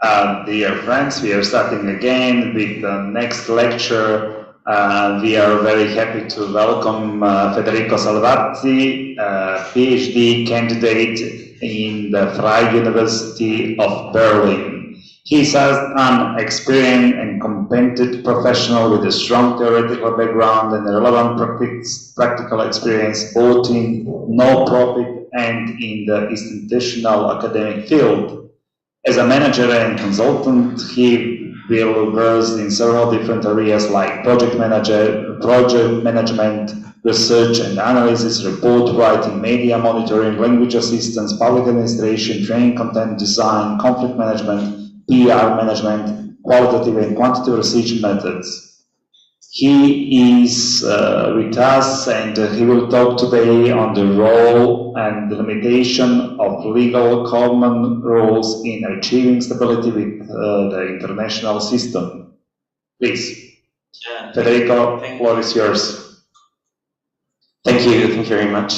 Dear friends, we are starting again with the next lecture. We are very happy to welcome Federico Salvati, PhD candidate in the Freie University of Berlin. He is an experienced and competent professional with a strong theoretical background and a relevant practical experience both in no-profit and in the institutional academic field. As a manager and consultant, he will work in several different areas like project management, research and analysis, report writing, media monitoring, language assistance, public administration, training content design, conflict management, PR management, qualitative and quantitative research methods. He is with us and he will talk today on the role and the limitation of legal common rules in achieving stability with the international system. Please, Federico, the floor is yours. Thank you very much.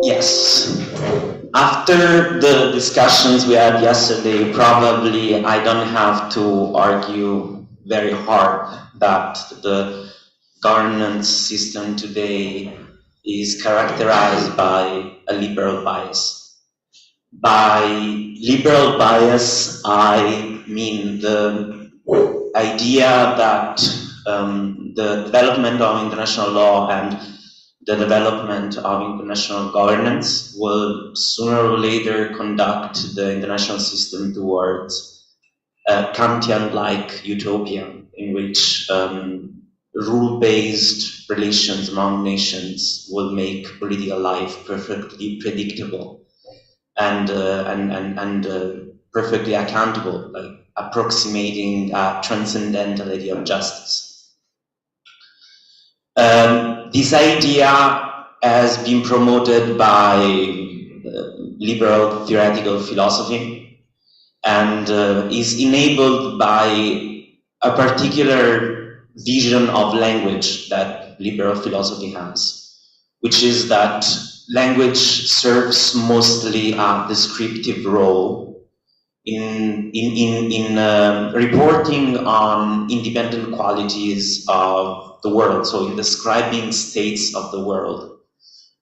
Yes, after the discussions we had yesterday, probably I don't have to argue very hard that the governance system today is characterized by a liberal bias. By liberal bias, I mean the idea that the development of international law and the development of international governance will sooner or later conduct the international system towards a Kantian-like utopia in which rule-based relations among nations will make political life perfectly predictable and perfectly accountable, like approximating a transcendentality of justice. This idea has been promoted by liberal theoretical philosophy and is enabled by a particular vision of language that liberal philosophy has, which is that language serves mostly a descriptive role in reporting on independent qualities of the world, so in describing states of the world.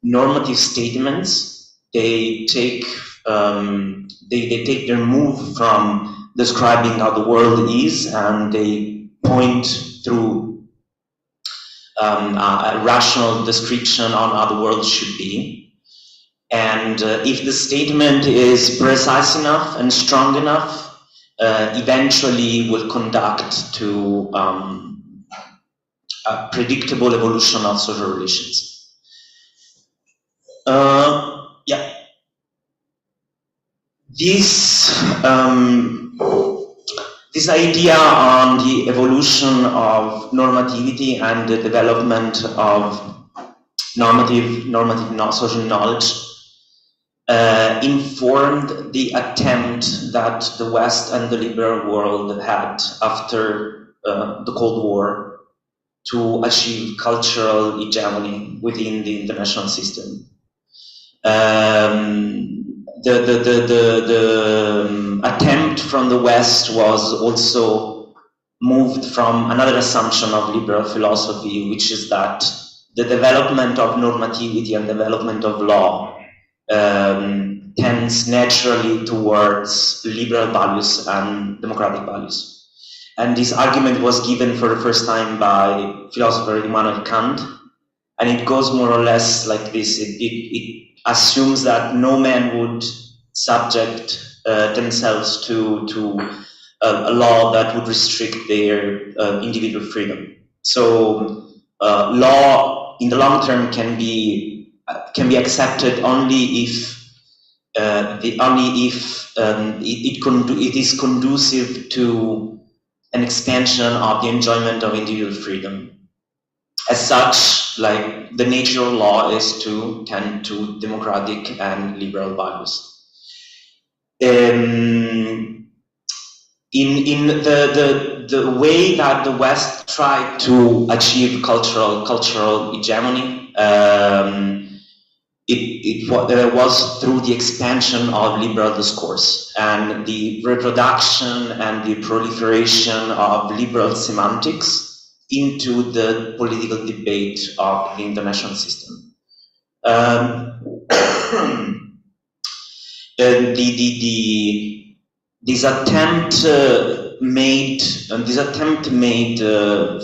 Normative statements, they take their move from describing how the world is, and they point through a rational description on how the world should be. And if the statement is precise enough and strong enough, eventually will conduct to a predictable evolution of social relations. This idea on the evolution of normativity and the development of normative social knowledge informed the attempt that the West and the liberal world had after the Cold War to achieve cultural hegemony within the international system. The attempt from the West was also moved from another assumption of liberal philosophy, which is that the development of normativity and development of law tends naturally towards liberal values and democratic values. And this argument was given for the first time by philosopher Immanuel Kant, and it goes more or less like this. It assumes that no man would subject themselves to a law that would restrict their individual freedom. So law in the long term can be accepted only if it is conducive to an expansion of the enjoyment of individual freedom. As such, like the nature of law is to tend to democratic and liberal values. In the way that the West tried to achieve cultural hegemony, it was through the expansion of liberal discourse and the reproduction and the proliferation of liberal semantics into the political debate of the international system. This attempt made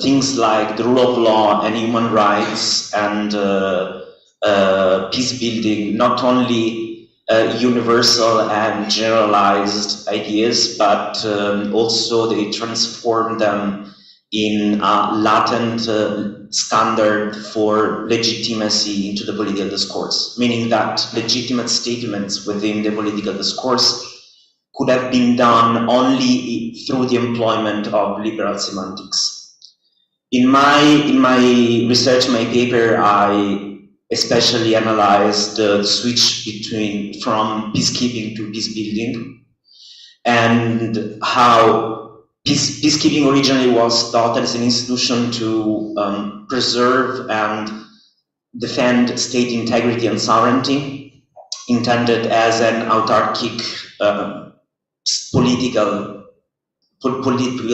things like the rule of law and human rights and peace building not only universal and generalized ideas, but also they transformed them in a latent standard for legitimacy into the political discourse, meaning that legitimate statements within the political discourse could have been done only through the employment of liberal semantics. In my research, my paper, I especially analyzed the switch from peacekeeping to peace building, and how peacekeeping originally was thought as an institution to preserve and defend state integrity and sovereignty, intended as an autarkic political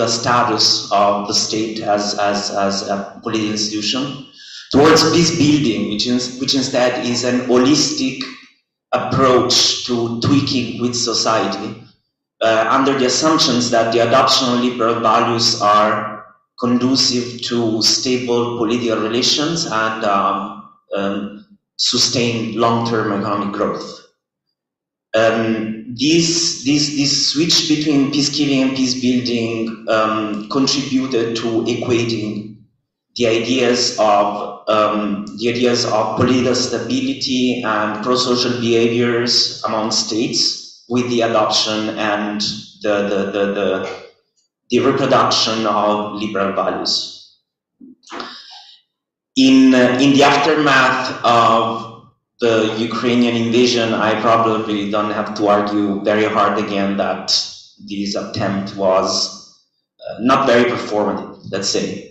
status of the state as a political institution, towards peace building, which instead is an holistic approach to tweaking with society, under the assumptions that the adoption of liberal values are conducive to stable political relations and sustained long-term economic growth. This switch between peacekeeping and peace building contributed to equating the ideas of political stability and pro-social behaviors among states with the adoption and the reproduction of liberal values. In the aftermath of the Ukrainian invasion, I probably don't have to argue very hard again that this attempt was not very performative, let's say.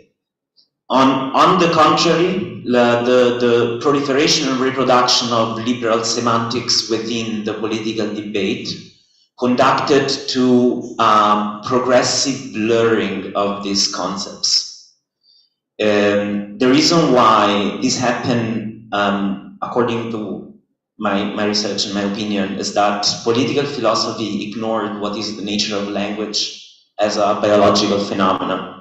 On the contrary, the proliferation and reproduction of liberal semantics within the political debate conducted to progressive blurring of these concepts. The reason why this happened, according to my research and my opinion, is that political philosophy ignored what is the nature of language as a biological phenomenon.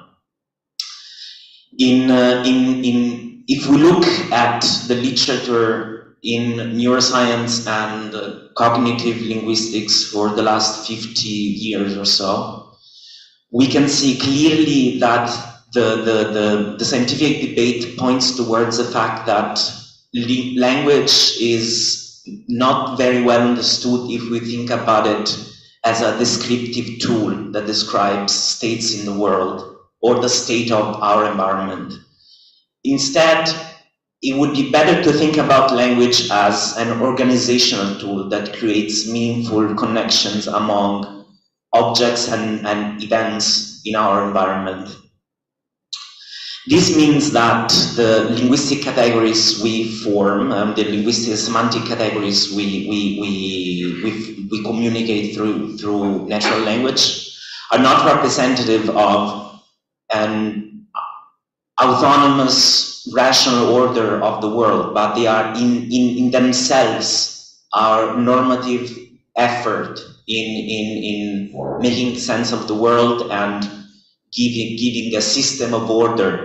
If we look at the literature in neuroscience and cognitive linguistics for the last 50 years or so, we can see clearly that the scientific debate points towards the fact that language is not very well understood if we think about it as a descriptive tool that describes states in the world or the state of our environment. Instead, it would be better to think about language as an organizational tool that creates meaningful connections among objects and events in our environment. This means that the linguistic categories we form, the linguistic semantic categories we communicate through natural language, are not representative of an autonomous rational order of the world, but they are in themselves our normative effort in making sense of the world and giving a system of order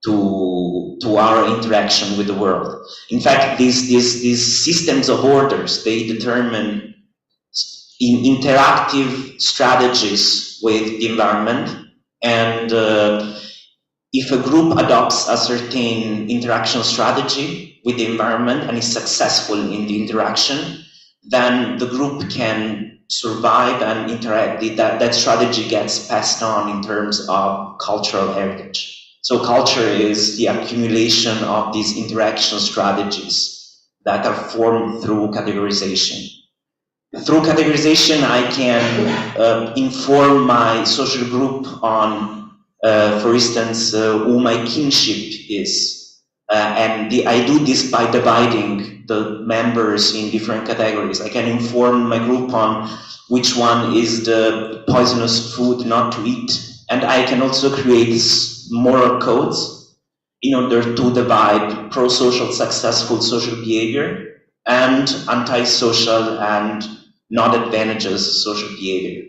to our interaction with the world. In fact, these systems of orders, they determine in interactive strategies with the environment, and if a group adopts a certain interaction strategy with the environment and is successful in the interaction, then the group can survive and interact. That strategy gets passed on in terms of cultural heritage. So culture is the accumulation of these interaction strategies that are formed through categorization. Through categorization, I can inform my social group on, for instance, who my kinship is. And I do this by dividing the members in different categories. I can inform my group on which one is the poisonous food not to eat. And I can also create moral codes in order to divide pro-social, successful social behavior and anti-social and not advantageous social behavior.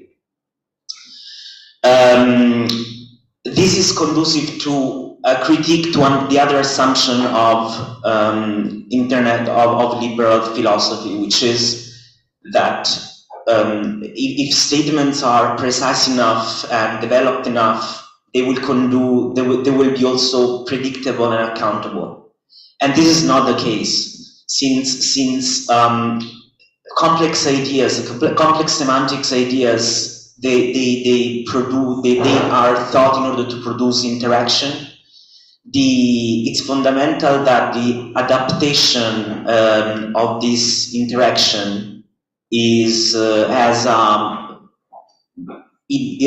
This is conducive to a critique to the other assumption of internet, of liberal philosophy, which is that if statements are precise enough and developed enough, they will be also predictable and accountable. And this is not the case, since complex ideas, complex semantics ideas, they are thought in order to produce interaction. It's fundamental that the adaptation of this interaction has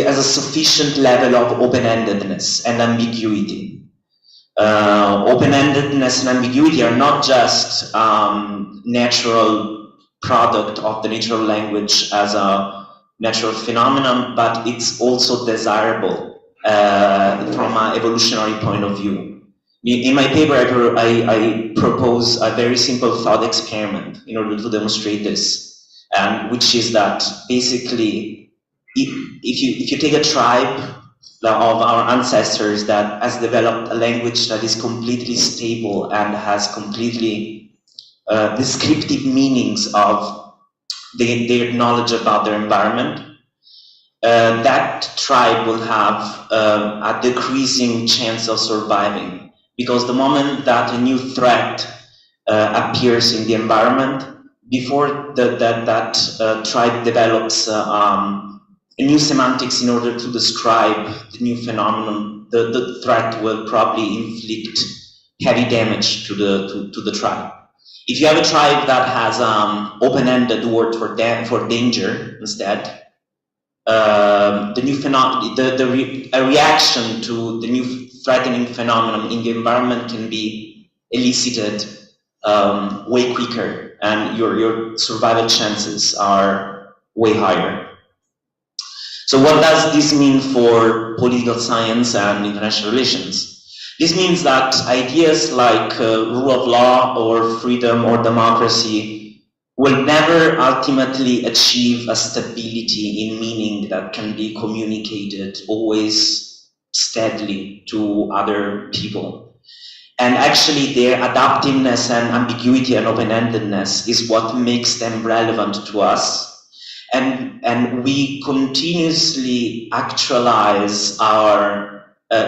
a sufficient level of open-endedness and ambiguity. Open-endedness and ambiguity are not just natural product of the natural language as a natural phenomenon, but it's also desirable from an evolutionary point of view. In my paper, I propose a very simple thought experiment in order to demonstrate this, and which is that basically, if you take a tribe of our ancestors that has developed a language that is completely stable and has completely descriptive meanings of their knowledge about their environment, that tribe will have a decreasing chance of surviving, because the moment that a new threat appears in the environment, before that tribe develops a new semantics in order to describe the new phenomenon, the threat will probably inflict heavy damage to the tribe. If you have a tribe that has open-ended word for danger instead, a reaction to the new threatening phenomenon in the environment can be elicited way quicker, and your survival chances are way higher. So what does this mean for political science and international relations? This means that ideas like rule of law or freedom or democracy will never ultimately achieve a stability in meaning that can be communicated always steadily to other people. And actually their adaptiveness and ambiguity and open-endedness is what makes them relevant to us. And we continuously actualize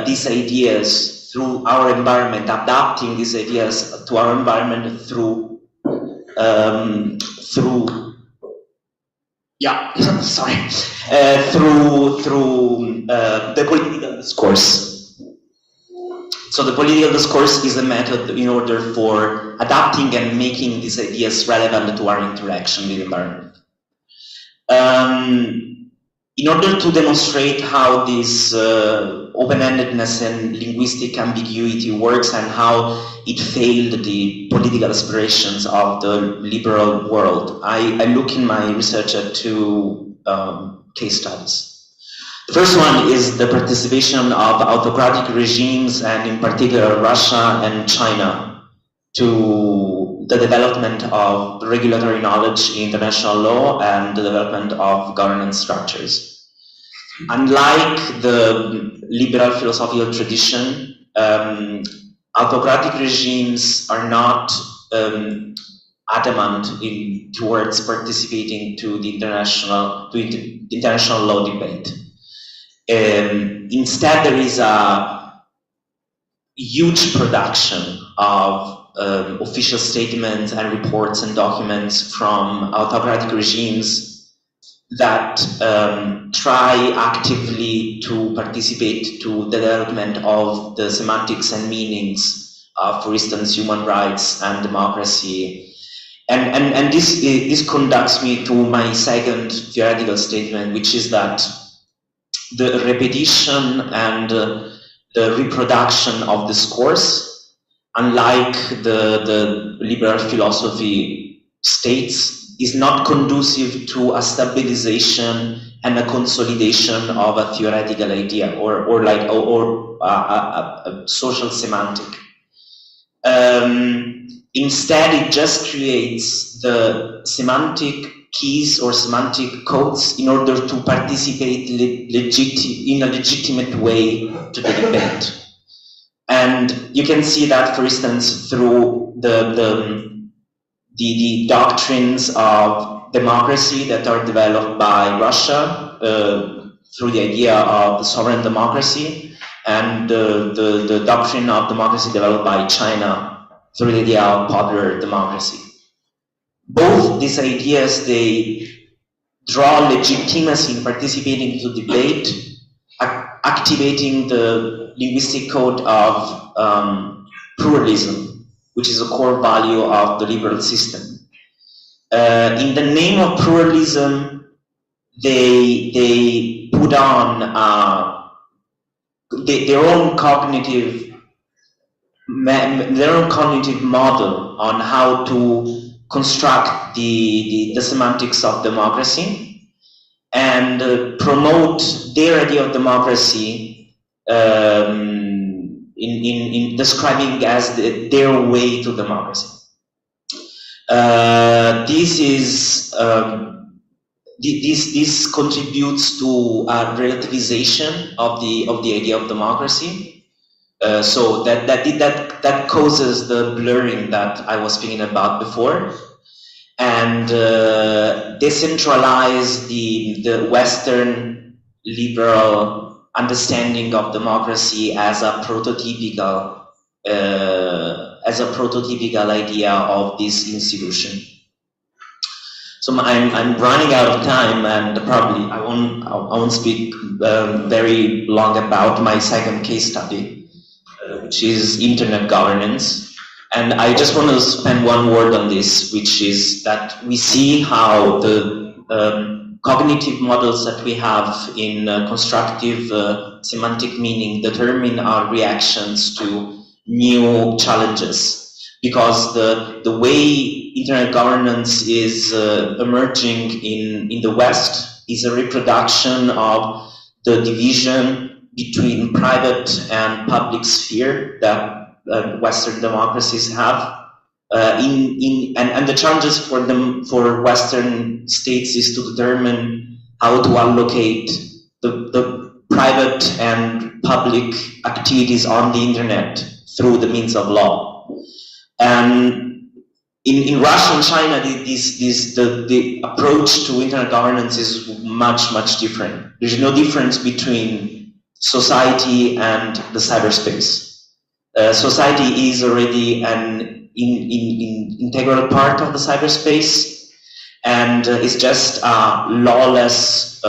these ideas through our environment, adapting these ideas to our environment through the political discourse. So the political discourse is a method in order for adapting and making these ideas relevant to our interaction with the environment. In order to demonstrate how this open-endedness and linguistic ambiguity works and how it failed the political aspirations of the liberal world, I look in my research at two case studies. The first one is the participation of autocratic regimes, and in particular Russia and China, to the development of regulatory knowledge in international law and the development of governance structures. Unlike the liberal philosophical tradition, autocratic regimes are not adamant towards participating to the international law debate. Instead, there is a huge production of official statements and reports and documents from autocratic regimes that try actively to participate to the development of the semantics and meanings of, for instance, human rights and democracy. And this conducts me to my second theoretical statement, which is that the repetition and the reproduction of discourse unlike the liberal philosophy states, is not conducive to a stabilization and a consolidation of a theoretical idea or a social semantic. Instead, it just creates the semantic keys or semantic codes in order to participate in a legitimate way to the debate. And you can see that, for instance, through the doctrines of democracy that are developed by Russia through the idea of the sovereign democracy, and the doctrine of democracy developed by China through the idea of popular democracy. Both these ideas, they draw legitimacy in participating in the debate, activating the linguistic code of pluralism, which is a core value of the liberal system. In the name of pluralism, they put on their own cognitive model on how to construct the semantics of democracy and promote their idea of democracy in describing as their way to democracy. This contributes to a relativization of the idea of democracy. So that causes the blurring that I was speaking about before, and decentralize the Western liberal understanding of democracy as a prototypical idea of this institution. So I'm running out of time, and probably I won't speak very long about my second case study, which is internet governance. And I just want to spend one word on this, which is that we see how the cognitive models that we have in constructive semantic meaning determine our reactions to new challenges. Because the way internet governance is emerging in the West is a reproduction of the division between private and public sphere that Western democracies have, and the challenges for Western states is to determine how to allocate the private and public activities on the internet through the means of law. And in Russia and China, the approach to internet governance is much different. There's no difference between society and the cyberspace. Society is already an integral part of the cyberspace, and it's just a lawless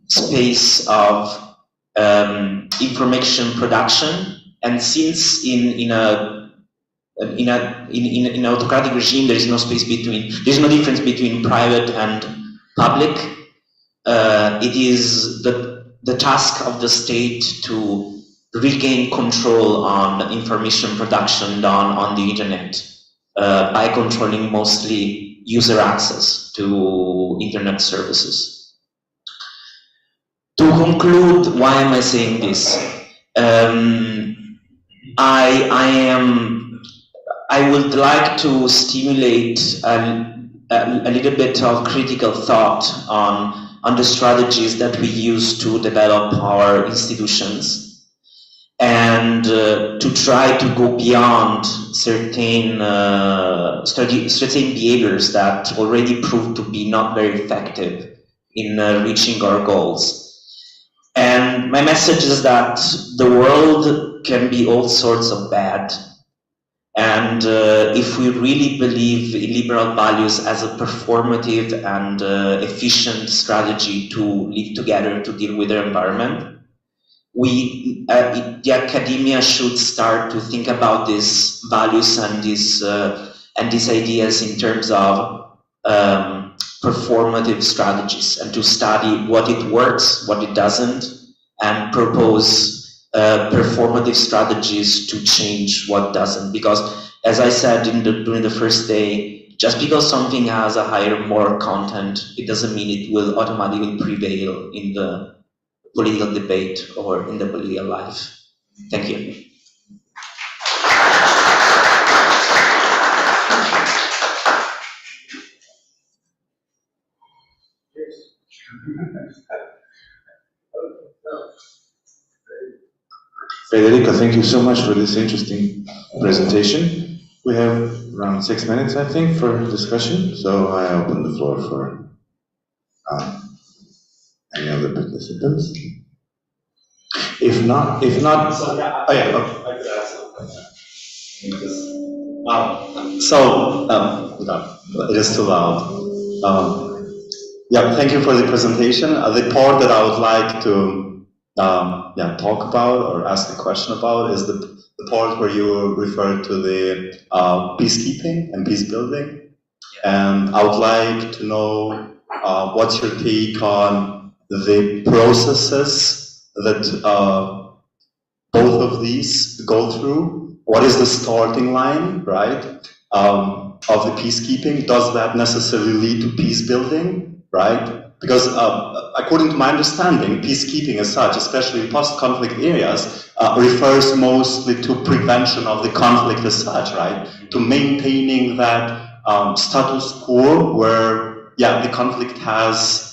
space of information production. And since in an autocratic regime there is no difference between private and public, it is the task of the state to regain control on information production done on the internet by controlling mostly user access to internet services. To conclude, why am I saying this? I would like to stimulate a little bit of critical thought on the strategies that we use to develop our institutions, and to try to go beyond certain behaviors that already proved to be not very effective in reaching our goals. And my message is that the world can be all sorts of bad. And if we really believe in liberal values as a performative and efficient strategy to live together to deal with the environment, the academia should start to think about these values and these ideas in terms of performative strategies, and to study what it works, what it doesn't, and propose performative strategies to change what doesn't. Because, as I said during the first day, just because something has a higher moral content, it doesn't mean it will automatically prevail in the political debate or in the political life. Thank you. Federico, thank you so much for this interesting presentation. We have around 6 minutes, I think, for discussion, so I open the floor for any other participants. If not, oh yeah, okay. I could ask something. It is too loud. Yeah, thank you for the presentation. The part that I would like to talk about or ask a question about is the part where you referred to the peacekeeping and peace building. And I would like to know what's your take on the processes that both of these go through. What is the starting line, right, of the peacekeeping? Does that necessarily lead to peace building, right? Because according to my understanding, peacekeeping as such, especially in post-conflict areas, refers mostly to prevention of the conflict as such, right? To maintaining that status quo where, the conflict has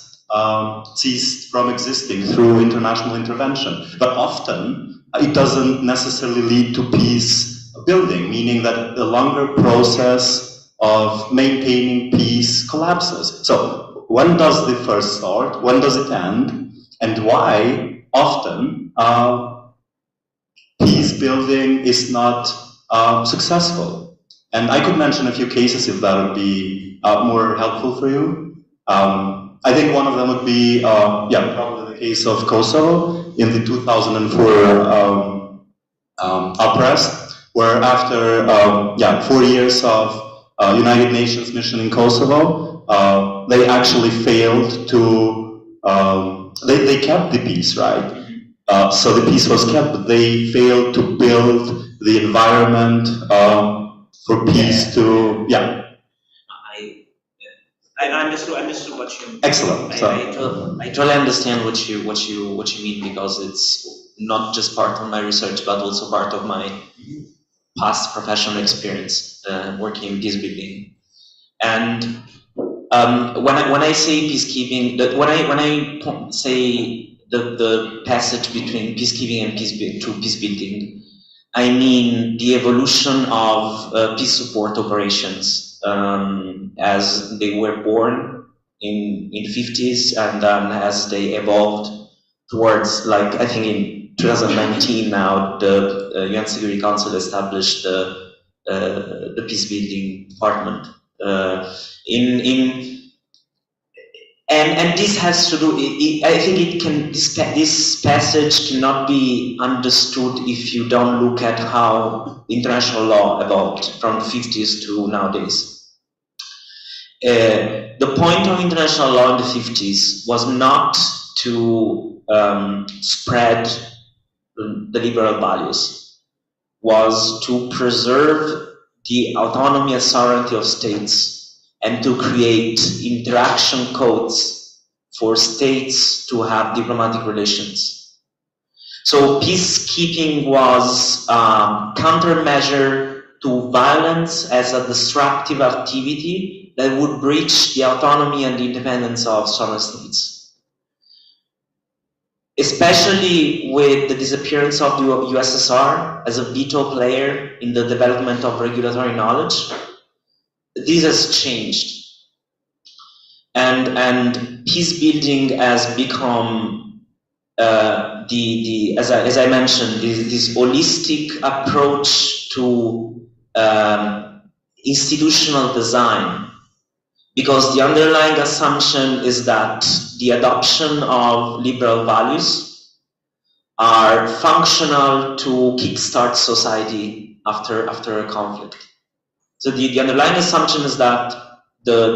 ceased from existing through international intervention. But often, it doesn't necessarily lead to peace building, meaning that the longer process of maintaining peace collapses. So when does the first start? When does it end? And why often peace building is not successful? And I could mention a few cases if that would be more helpful for you. I think one of them would be, probably the case of Kosovo in the 2004 unrest, where after 4 years of United Nations mission in Kosovo, they actually failed to, they kept the peace, right? So the peace was kept, but they failed to build the environment for peace to, I understood what you. Excellent. I totally understand what you mean, because it's not just part of my research, but also part of my past professional experience working in peace building. And when I say peacekeeping, when I say the passage between peacekeeping and peace building, I mean the evolution of peace support operations. As they were born in the 50s, and then as they evolved towards, like, I think in 2019 now, the UN Security Council established the peace building department. And this has to do. I think this passage cannot be understood if you don't look at how international law evolved from the 50s to nowadays. The point of international law in the 50s was not to spread the liberal values, was to preserve the autonomy and sovereignty of states and to create interaction codes for states to have diplomatic relations. So peacekeeping was a countermeasure to violence as a destructive activity that would breach the autonomy and the independence of sovereign states. Especially with the disappearance of the USSR as a veto player in the development of regulatory knowledge, this has changed. And peace building has become as I mentioned, this holistic approach to institutional design. Because the underlying assumption is that the adoption of liberal values are functional to kickstart society after a conflict. So the underlying assumption is that the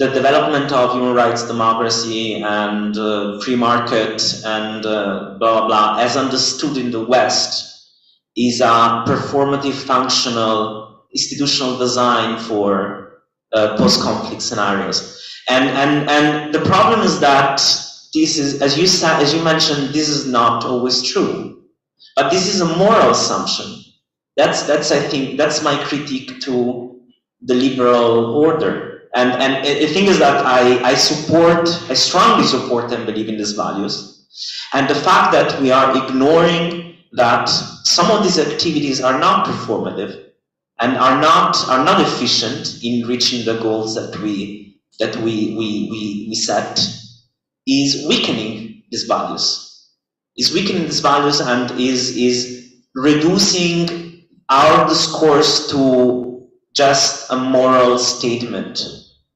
the development of human rights, democracy, and free market, and blah, blah, blah, as understood in the West, is a performative, functional, institutional design for post-conflict scenarios. And the problem is that this is, as you mentioned, this is not always true. But this is a moral assumption. That's I think, that's my critique to the liberal order. And the thing is that I strongly support and believe in these values. And the fact that we are ignoring that some of these activities are not performative and are not efficient in reaching the goals that we set is weakening these values. Is weakening these values and is reducing our discourse to just a moral statement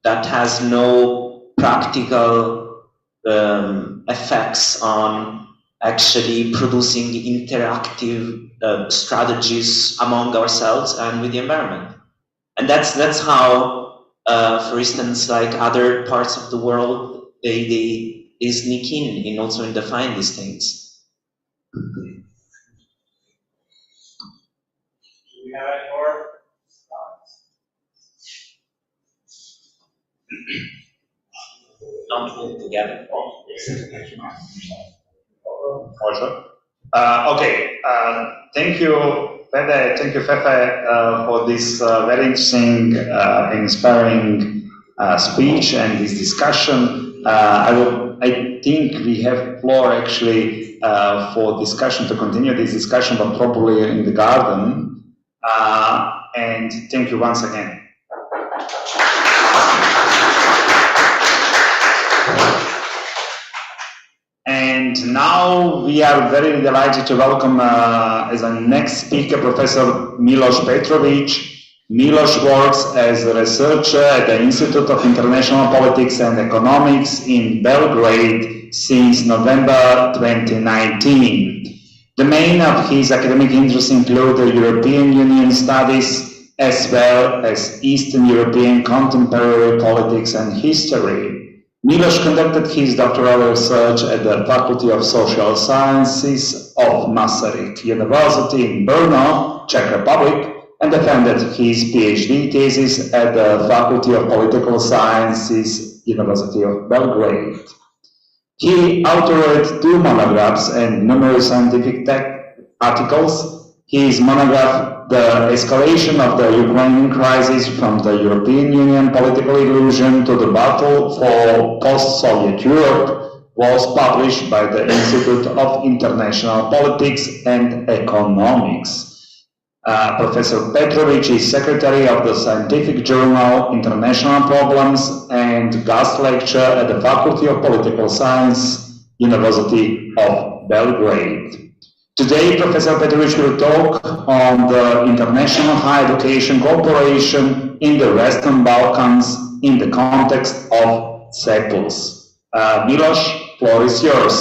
that has no practical effects on actually producing interactive strategies among ourselves and with the environment. And that's how, for instance, like other parts of the world, they sneak in also in define these things. Do we have any more? Don't move together. Okay, thank you, Fede, thank you, Fefe, for this very interesting, inspiring speech and this discussion. I think we have floor actually for discussion, to continue this discussion, but probably in the garden. And thank you once again. And now we are very delighted to welcome as our next speaker, Professor Miloš Petrović. Miloš works as a researcher at the Institute of International Politics and Economics in Belgrade since November 2019. The main of his academic interests include the European Union studies as well as Eastern European contemporary politics and history. Miloš conducted his doctoral research at the Faculty of Social Sciences of Masaryk University in Brno, Czech Republic, and defended his PhD thesis at the Faculty of Political Sciences, University of Belgrade. He authored 2 monographs and numerous scientific articles. His monograph, The Escalation of the Ukrainian Crisis from the European Union Political Illusion to the Battle for Post-Soviet Europe, was published by the Institute of International Politics and Economics. Professor Petrović is secretary of the scientific journal International Problems and guest lecturer at the Faculty of Political Science, University of Belgrade. Today, Professor Petrović will talk on the international higher education cooperation in the Western Balkans in the context of CEPULS. Miloš, floor is yours.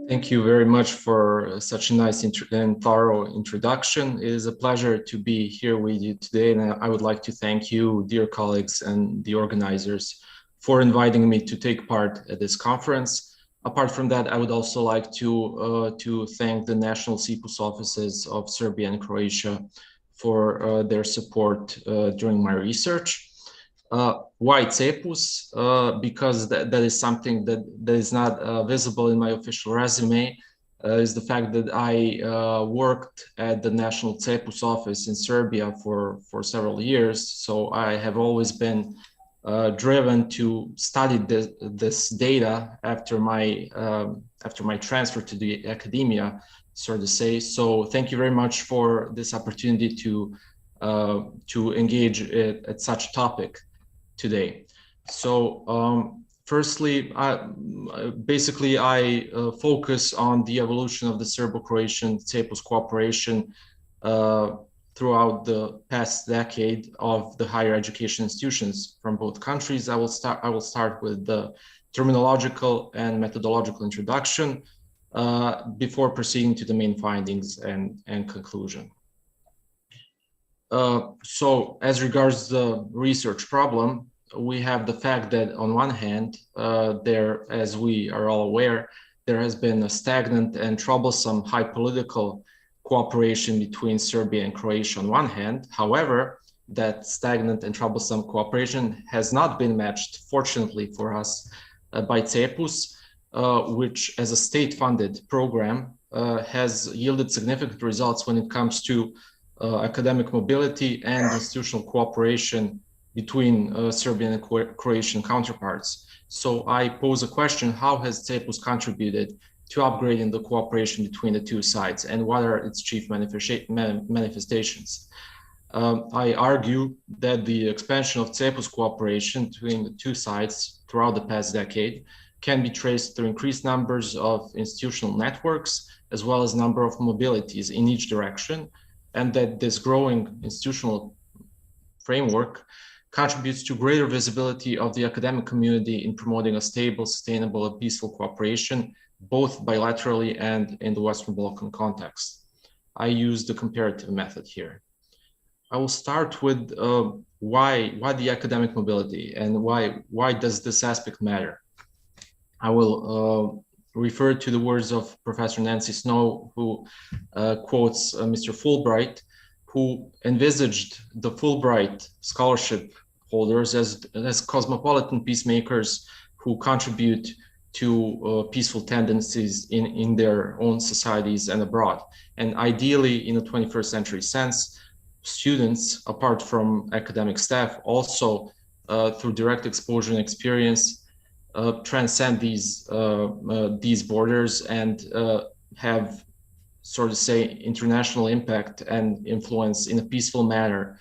Thank you very much for such a nice and thorough introduction. It is a pleasure to be here with you today, and I would like to thank you, dear colleagues and the organizers, for inviting me to take part at this conference. Apart from that, I would also like to thank the national CEPUS offices of Serbia and Croatia for their support during my research. Why CEPUS? Because that is something that is not visible in my official resume, is the fact that I worked at the national CEPUS office in Serbia for several years. So I have always been driven to study this data after my transfer to the academia, so to say. So thank you very much for this opportunity to engage at such a topic today. So firstly, I focus on the evolution of the Serbo-Croatian CEPUS cooperation throughout the past decade of the higher education institutions from both countries. I will start with the terminological and methodological introduction before proceeding to the main findings and conclusion. So as regards the research problem, we have the fact that on one hand, there, as we are all aware, there has been a stagnant and troublesome high political cooperation between Serbia and Croatia on one hand. However, that stagnant and troublesome cooperation has not been matched, fortunately for us, by CEPUS, which as a state-funded program has yielded significant results when it comes to academic mobility and institutional cooperation between Serbian and Croatian counterparts. So I pose a question: how has CEPUS contributed to upgrading the cooperation between the two sides, and what are its chief manifestations? I argue that the expansion of CEPUS cooperation between the two sides throughout the past decade can be traced through increased numbers of institutional networks, as well as number of mobilities in each direction, and that this growing institutional framework contributes to greater visibility of the academic community in promoting a stable, sustainable, and peaceful cooperation, both bilaterally and in the Western Balkan context. I use the comparative method here. I will start with why the academic mobility, and why does this aspect matter? I will refer to the words of Professor Nancy Snow, who quotes Mr. Fulbright, who envisaged the Fulbright scholarship holders as cosmopolitan peacemakers who contribute to peaceful tendencies in their own societies and abroad. And ideally, in a 21st century sense, students, apart from academic staff, also through direct exposure and experience, transcend these borders and have, so to say, international impact and influence in a peaceful manner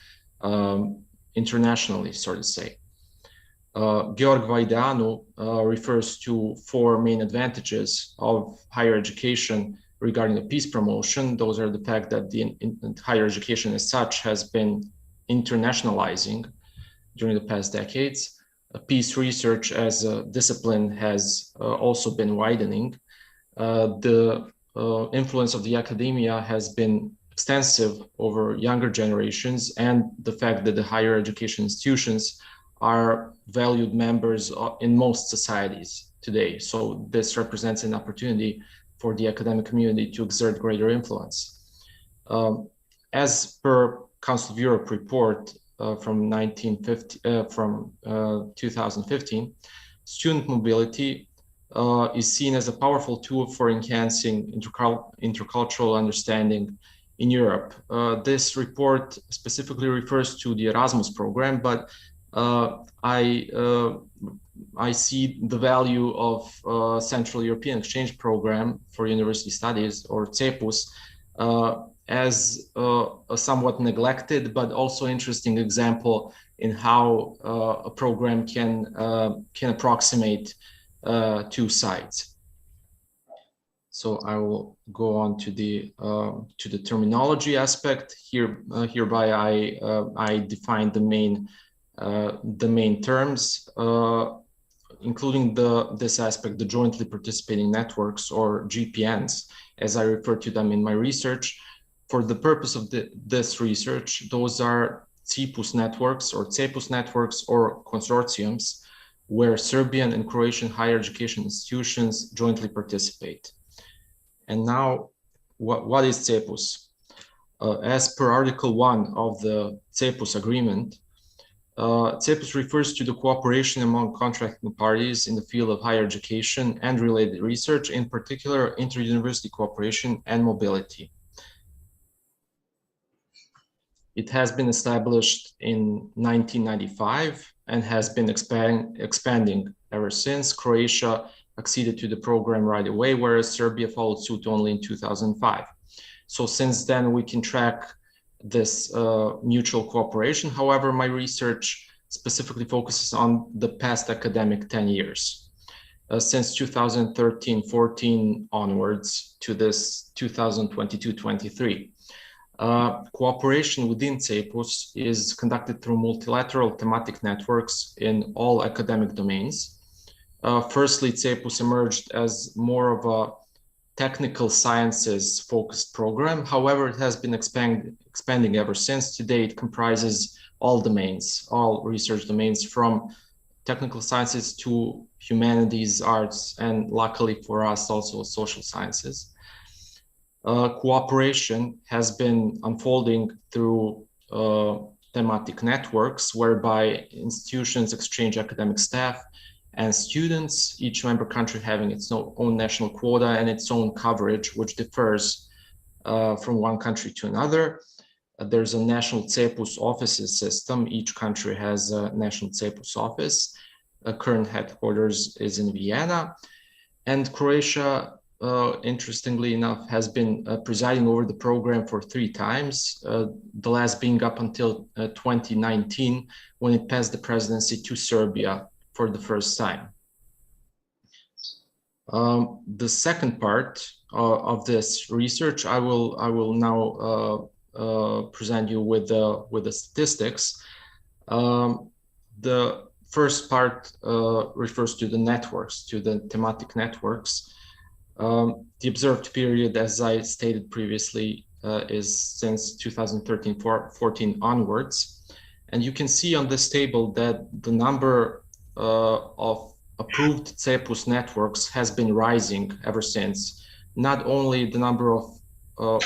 internationally, so to say. Georg Vaideanu refers to four main advantages of higher education regarding the peace promotion. Those are the fact that the higher education as such has been internationalizing during the past decades. Peace research as a discipline has also been widening. The influence of the academia has been extensive over younger generations, and the fact that the higher education institutions are valued members in most societies today. So this represents an opportunity for the academic community to exert greater influence. As per Council of Europe report from 2015, student mobility is seen as a powerful tool for enhancing intercultural understanding in Europe. This report specifically refers to the Erasmus program, but I see the value of Central European Exchange Program for University Studies, or CEPUS, as a somewhat neglected but also interesting example in how a program can approximate two sides. So I will go on to the terminology aspect. Hereby I define the main terms, including this aspect, the jointly participating networks, or GPNs, as I refer to them in my research. For the purpose of this research, those are CEPUS networks or CEPUS networks or consortiums where Serbian and Croatian higher education institutions jointly participate. And now, what is CEPUS? As per Article 1 of the CEPUS agreement, CEPUS refers to the cooperation among contracting parties in the field of higher education and related research, in particular inter-university cooperation and mobility. It has been established in 1995 and has been expanding ever since. Croatia acceded to the program right away, whereas Serbia followed suit only in 2005. So since then, we can track this mutual cooperation. However, my research specifically focuses on the past academic 10 years. Since 2013-14 onwards to this 2022-23. Cooperation within CEPUS is conducted through multilateral thematic networks in all academic domains. Firstly, CEPUS emerged as more of a technical sciences focused program. However, it has been expanding ever since. Today, it comprises all domains, all research domains, from technical sciences to humanities, arts, and luckily for us, also social sciences. Cooperation has been unfolding through thematic networks whereby institutions exchange academic staff and students, each member country having its own national quota and its own coverage, which differs from one country to another. There's a national CEPUS offices system. Each country has a national CEPUS office. Current headquarters is in Vienna. And Croatia, interestingly enough, has been presiding over the program for 3 times, the last being up until 2019, when it passed the presidency to Serbia for the first time. The second part of this research, I will now present you with the statistics. The first part refers to the networks, to the thematic networks. The observed period, as I stated previously, is since 2013-14 onwards. And you can see on this table that the number of approved CEPUS networks has been rising ever since. Not only the number of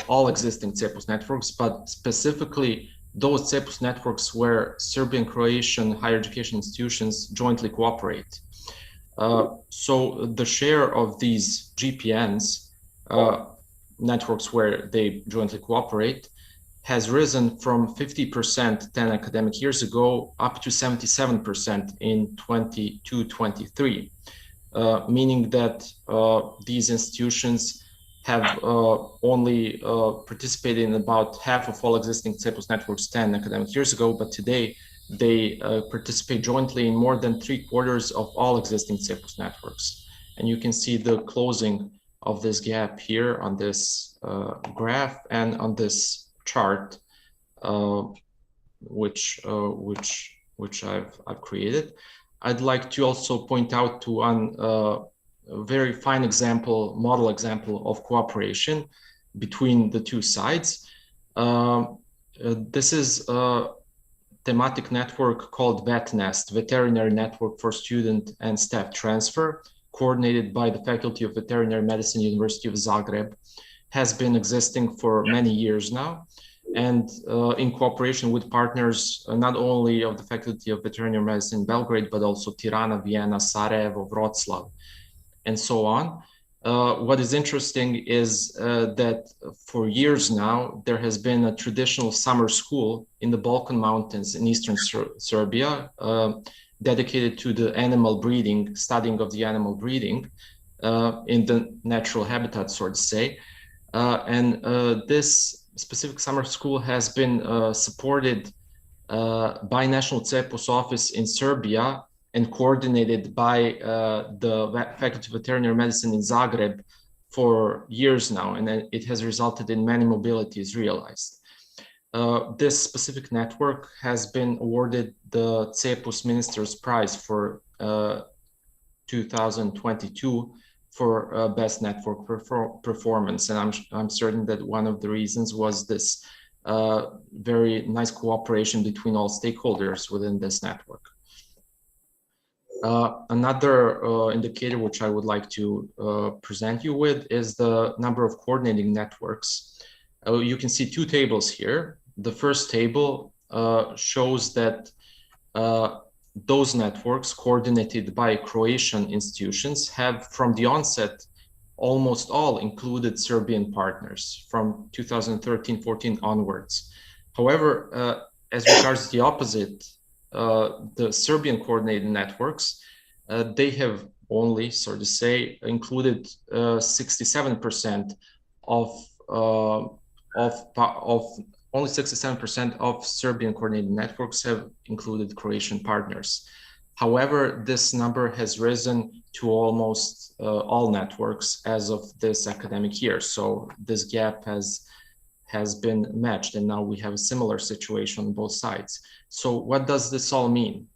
all existing CEPUS networks, but specifically those CEPUS networks where Serbian, Croatian higher education institutions jointly cooperate. So the share of these GPNs, networks where they jointly cooperate, has risen from 50% 10 academic years ago up to 77% in 22-23, meaning that these institutions have only participated in about half of all existing CEPUS networks 10 academic years ago, but today they participate jointly in more than 3/4 of all existing CEPUS networks. And you can see the closing of this gap here on this graph and on this chart, which I've created. I'd like to also point out to one very fine example, model example of cooperation between the two sides. This is a thematic network called VetNest, Veterinary Network for Student and Staff Transfer, coordinated by the Faculty of Veterinary Medicine, University of Zagreb, has been existing for many years now, and in cooperation with partners not only of the Faculty of Veterinary Medicine in Belgrade, but also Tirana, Vienna, Sarajevo, Wroclaw, and so on. What is interesting is that for years now, there has been a traditional summer school in the Balkan Mountains in eastern Serbia, dedicated to the animal breeding, studying of the animal breeding in the natural habitat, so to say. And this specific summer school has been supported by National CEPUS office in Serbia and coordinated by the Faculty of Veterinary Medicine in Zagreb for years now, and it has resulted in many mobilities realized. This specific network has been awarded the CEPUS Minister's Prize for 2022 for best network performance, and I'm certain that one of the reasons was this very nice cooperation between all stakeholders within this network. Another indicator which I would like to present you with is the number of coordinating networks. You can see 2 tables here. The first table shows that those networks coordinated by Croatian institutions have from the onset almost all included Serbian partners from 2013-14 onwards. However, as regards the opposite, the Serbian coordinated networks, they have only, so to say, included 67% only 67% of Serbian coordinated networks have included Croatian partners. However, this number has risen to almost all networks as of this academic year. So this gap has been matched, and now we have a similar situation on both sides. So what does this all mean?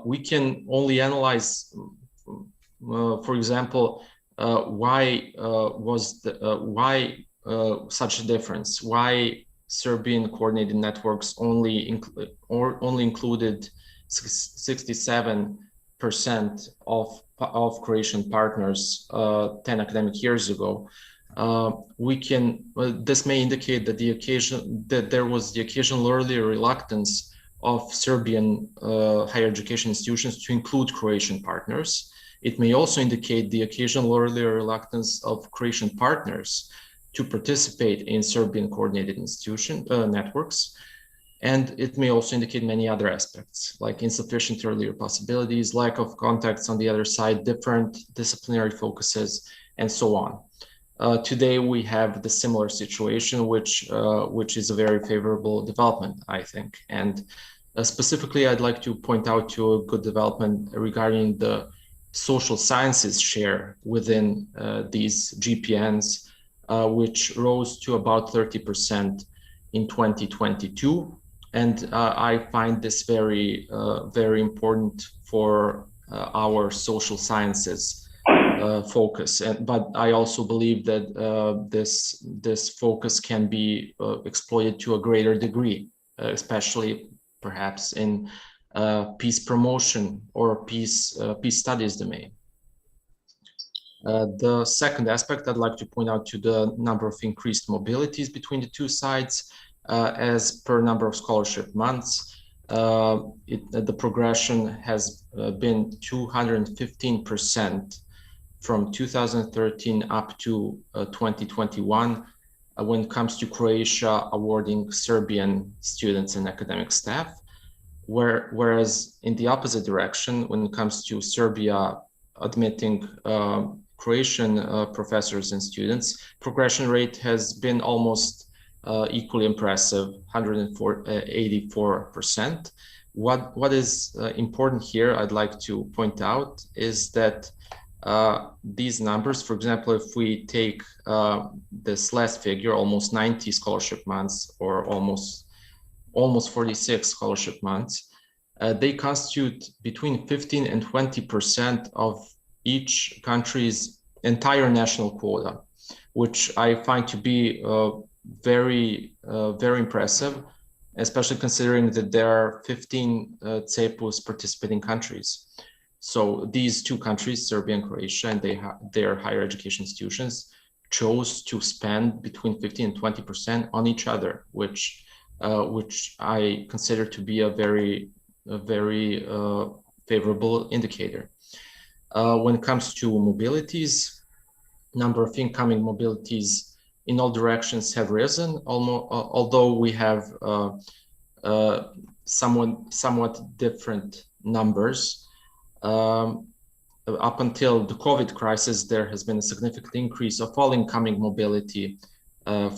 We can only analyze, for example, why such a difference? Why Serbian coordinated networks only included 67% of Croatian partners 10 academic years ago. This may indicate that there was the occasional earlier reluctance of Serbian higher education institutions to include Croatian partners. It may also indicate the occasional earlier reluctance of Croatian partners to participate in Serbian coordinated institution networks. And it may also indicate many other aspects, like insufficient earlier possibilities, lack of contacts on the other side, different disciplinary focuses, and so on. Today, we have the similar situation, which is a very favorable development, I think. And specifically, I'd like to point out to a good development regarding the social sciences share within these GPNs, which rose to about 30% in 2022. And I find this very, very important for our social sciences focus. But I also believe that this focus can be exploited to a greater degree, especially perhaps in peace promotion or peace studies domain. The second aspect I'd like to point out to the number of increased mobilities between the two sides. As per number of scholarship months, the progression has been 215% from 2013 up to 2021 when it comes to Croatia awarding Serbian students and academic staff, whereas in the opposite direction, when it comes to Serbia admitting Croatian professors and students, progression rate has been almost equally impressive, 184%. What is important here, I'd like to point out, is that these numbers, for example, if we take this last figure, almost 90 scholarship months, or almost 46 scholarship months, they constitute between 15 and 20% of each country's entire national quota, which I find to be very impressive, especially considering that there are 15 CEPUS participating countries. So these two countries, Serbia and Croatia, and their higher education institutions chose to spend between 15 and 20% on each other, which I consider to be a very favorable indicator. When it comes to mobilities, number of incoming mobilities in all directions have risen, although we have somewhat different numbers. Up until the COVID crisis, there has been a significant increase of all incoming mobility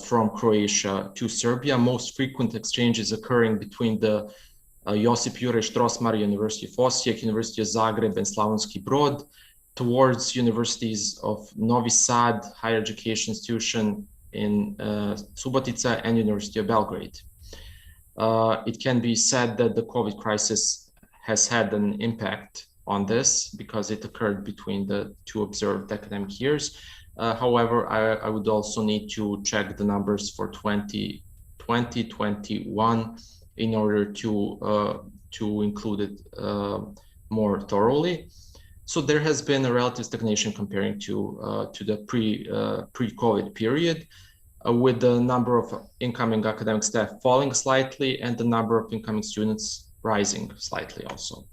from Croatia to Serbia, most frequent exchanges occurring between the Josip Juraj Strossmayer University of Osijek, University of Zagreb, and Slavonski Brod, towards universities of Novi Sad, higher education institution in Subotica, and University of Belgrade. It can be said that the COVID crisis has had an impact on this because it occurred between the two observed academic years. However, I would also need to check the numbers for 2021 in order to include it more thoroughly. So there has been a relative stagnation comparing to the pre-COVID period, with the number of incoming academic staff falling slightly and the number of incoming students rising slightly also.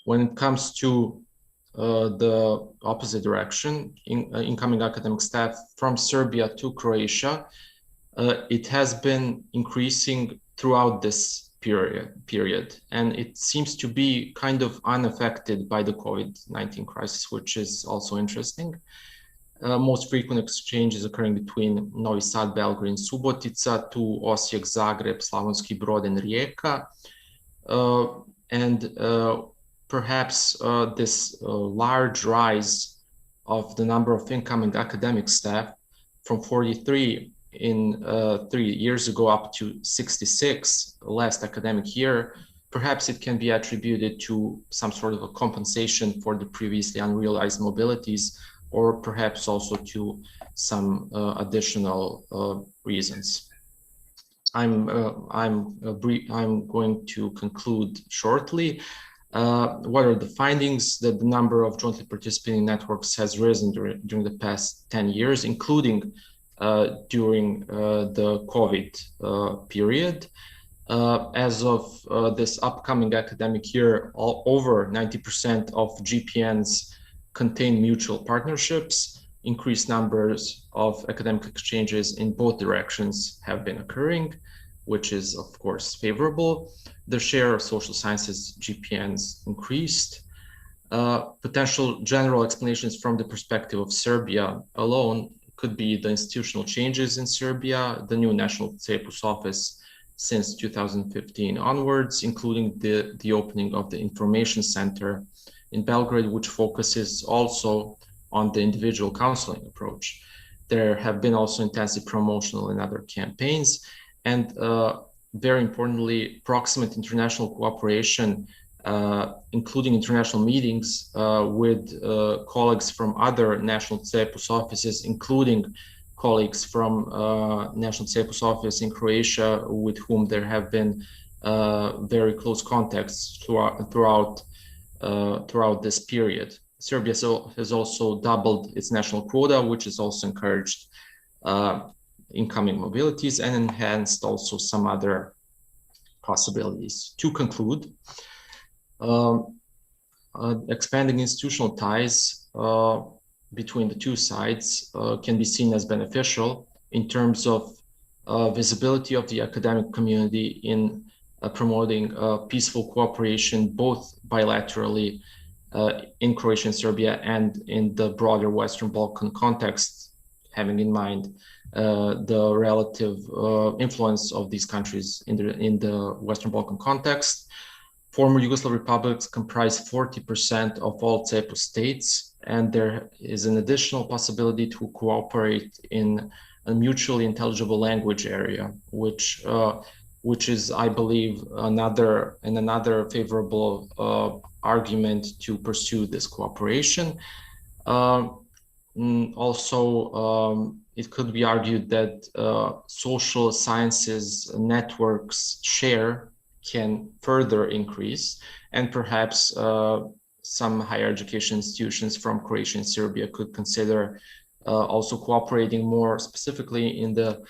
When it comes to the opposite direction, incoming academic staff from Serbia to Croatia, it has been increasing throughout this period, and it seems to be kind of unaffected by the COVID-19 crisis, which is also interesting. Most frequent exchanges occurring between Novi Sad, Belgrade, and Subotica to Osijek, Zagreb, Slavonski Brod, and Rijeka. Perhaps this large rise of the number of incoming academic staff from 43 in 3 years ago up to 66 last academic year, perhaps it can be attributed to some sort of a compensation for the previously unrealized mobilities, or perhaps also to some additional reasons. I'm going to conclude shortly. What are the findings? That the number of jointly participating networks has risen during the past 10 years, including during the COVID period. As of this upcoming academic year, over 90% of GPNs contain mutual partnerships. Increased numbers of academic exchanges in both directions have been occurring, which is of course favorable. The share of social sciences GPNs increased. Potential general explanations from the perspective of Serbia alone could be the institutional changes in Serbia, the new National CEPUS office since 2015 onwards, including the opening of the information center in Belgrade, which focuses also on the individual counseling approach. There have been also intensive promotional and other campaigns, and very importantly, proximate international cooperation, including international meetings with colleagues from other National CEPUS offices, including colleagues from National CEPUS office in Croatia, with whom there have been very close contacts throughout this period. Serbia has also doubled its national quota, which has also encouraged incoming mobilities and enhanced also some other possibilities. To conclude, expanding institutional ties between the two sides can be seen as beneficial in terms of visibility of the academic community in promoting peaceful cooperation, both bilaterally in Croatia and Serbia and in the broader Western Balkan context, having in mind the relative influence of these countries in the Western Balkan context. Former Yugoslav republics comprise 40% of all CEPUS states, and there is an additional possibility to cooperate in a mutually intelligible language area, which is, I believe, another favorable argument to pursue this cooperation. Also, it could be argued that social sciences networks share can further increase, and perhaps some higher education institutions from Croatia and Serbia could consider also cooperating more specifically in the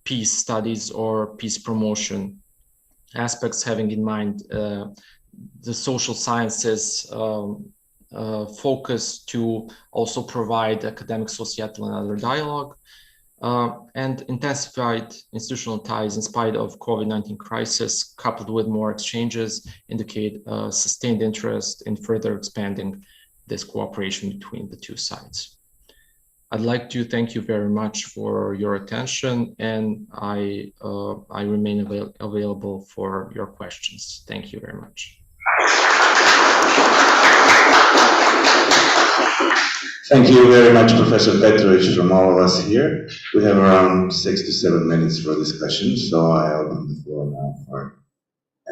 peace studies or peace promotion aspects, having in mind the social sciences focus to also provide academic, societal, and other dialogue, and intensified institutional ties in spite of COVID-19 crisis, coupled with more exchanges, indicate sustained interest in further expanding this cooperation between the two sides. I'd like to thank you very much for your attention, and I remain available for your questions. Thank you very much. Thank you very much, Professor Petrovic, from all of us here. We have around 6 to 7 minutes for discussion, so I open the floor now for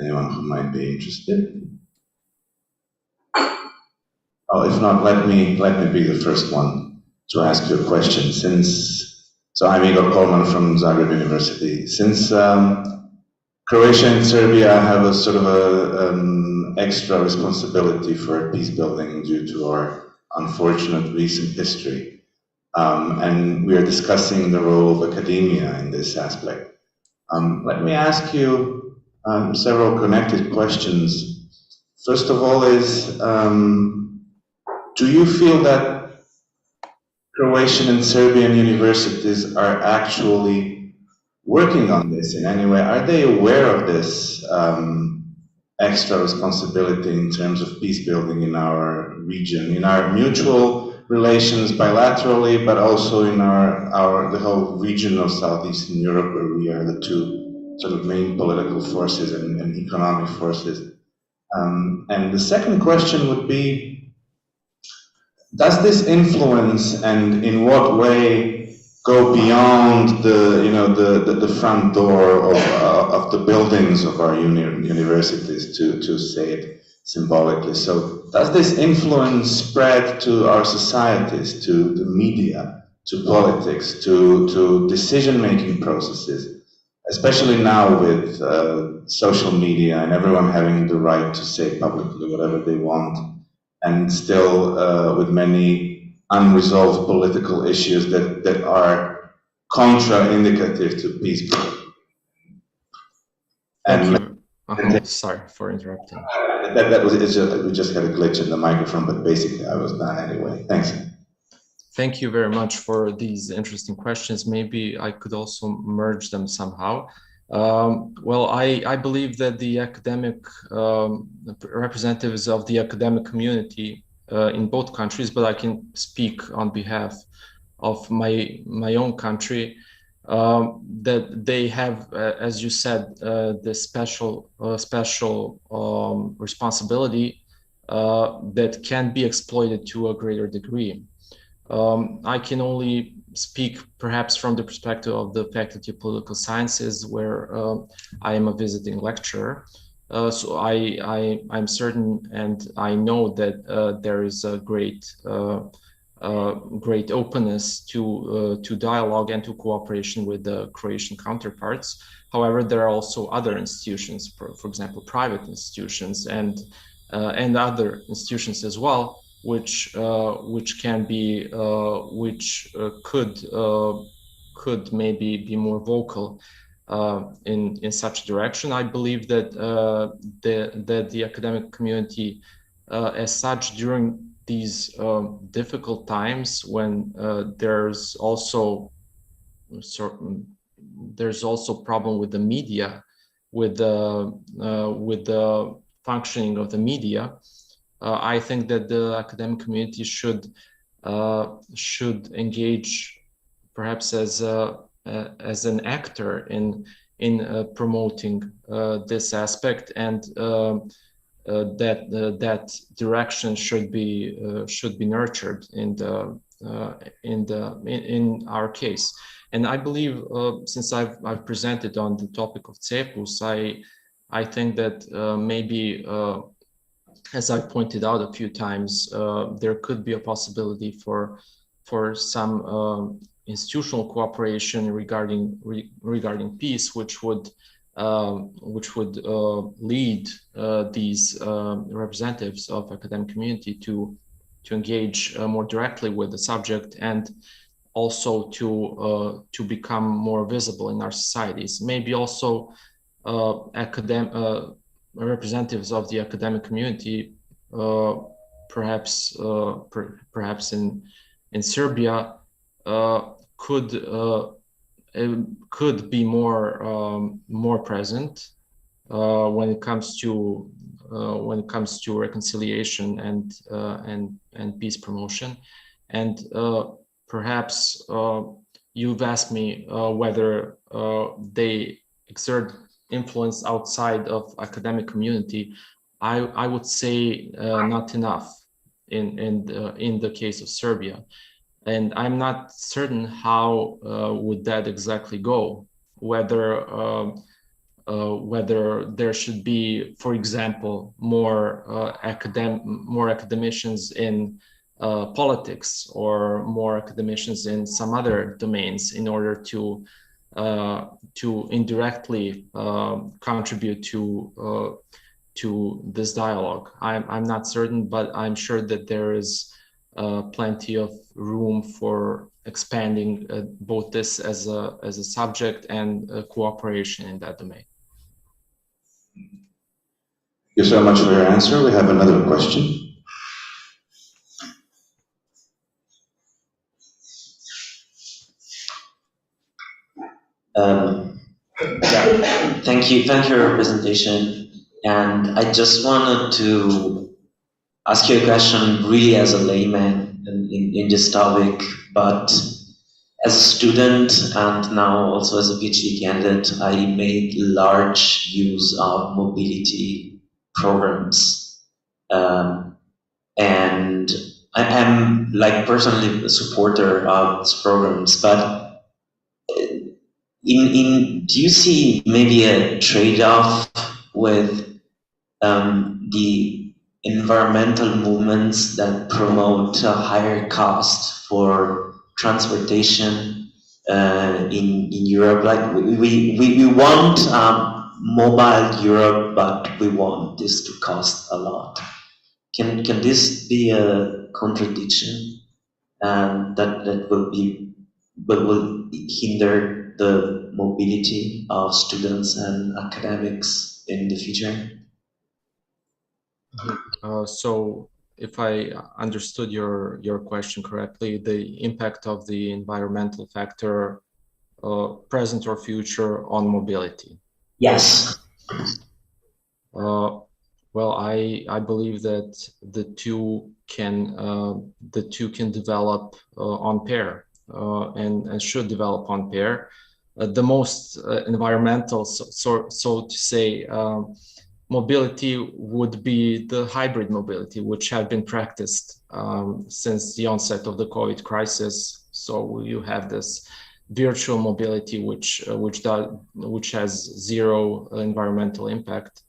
anyone who might be interested. Oh, if not, let me be the first one to ask you a question. So I'm Igor Kolman from Zagreb University. Since Croatia and Serbia have a sort of extra responsibility for peace building due to our unfortunate recent history, and we are discussing the role of academia in this aspect. Let me ask you several connected questions. First of all is, do you feel that Croatian and Serbian universities are actually working on this in any way? Are they aware of this extra responsibility in terms of peace building in our region, in our mutual relations bilaterally, but also in the whole region of Southeastern Europe, where we are the two sort of main political forces and economic forces? And the second question would be, does this influence, and in what way, go beyond the front door of the buildings of our universities, to say it symbolically? So does this influence spread to our societies, to the media, to politics, to decision-making processes? especially now with social media and everyone having the right to say publicly whatever they want, and still with many unresolved political issues that are contraindicative to peace. Thank you. Sorry for interrupting. We just had a glitch in the microphone, but basically I was done anyway. Thanks. Thank you very much for these interesting questions. Maybe I could also merge them somehow. Well, I believe that the academic representatives of the academic community in both countries, but I can speak on behalf of my own country, that they have, as you said, the special responsibility that can be exploited to a greater degree. I can only speak perhaps from the perspective of the Faculty of Political Sciences, where I am a visiting lecturer. So I'm certain, and I know that there is a great openness to dialogue and to cooperation with the Croatian counterparts. However, there are also other institutions, for example, private institutions and other institutions as well, which can be could maybe be more vocal in such direction. I believe that the academic community, as such, during these difficult times when there's also problem with the media, with the functioning of the media. I think that the academic community should engage perhaps as an actor in promoting this aspect, and that direction should be nurtured in our case. And I believe, since I've presented on the topic of CEPUS, I think that maybe, as I pointed out a few times, there could be a possibility for some institutional cooperation regarding peace, which would lead these representatives of academic community to engage more directly with the subject, and also to become more visible in our societies. Maybe also representatives of the academic community, perhaps in Serbia, could be more present when it comes to reconciliation and peace promotion. And perhaps you've asked me whether they exert influence outside of academic community. I would say not enough in the case of Serbia, and I'm not certain how would that exactly go. Whether there should be, for example, more academicians in politics, or more academicians in some other domains, in order to indirectly contribute to this dialogue. I'm not certain, but I'm sure that there is plenty of room for expanding both this as a subject and cooperation in that domain. Thank you so much for your answer. We have another question. Yeah, thank you for your presentation. And I just wanted to ask you a question really as a layman in this topic, but as a student and now also as a PhD candidate, I made large use of mobility programs. And I'm like personally a supporter of these programs, but do you see maybe a trade-off with the environmental movements that promote a higher cost for transportation in Europe. Like we want mobile Europe, but we want this to cost a lot. Can this be a contradiction, and that will hinder the mobility of students and academics in the future? So if I understood your question correctly, the impact of the environmental factor, present or future, on mobility. Yes. Well, I believe that the two can develop on pair, and should develop on pair. The most environmental, so to say, mobility would be the hybrid mobility, which have been practiced since the onset of the COVID crisis. So you have this virtual mobility, which has zero environmental impact,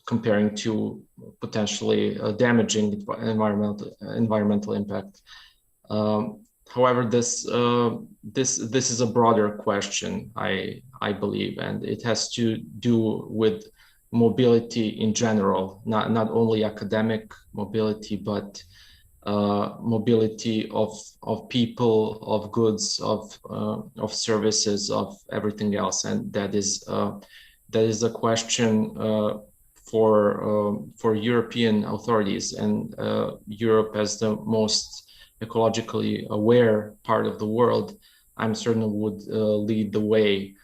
comparing to potentially damaging environmental impact. However, this is a broader question, I believe, and it has to do with mobility in general, not only academic mobility, but mobility of people, of goods, of services, of everything else, and that is a question for European authorities, and Europe as the most ecologically aware part of the world, I'm certain would lead the way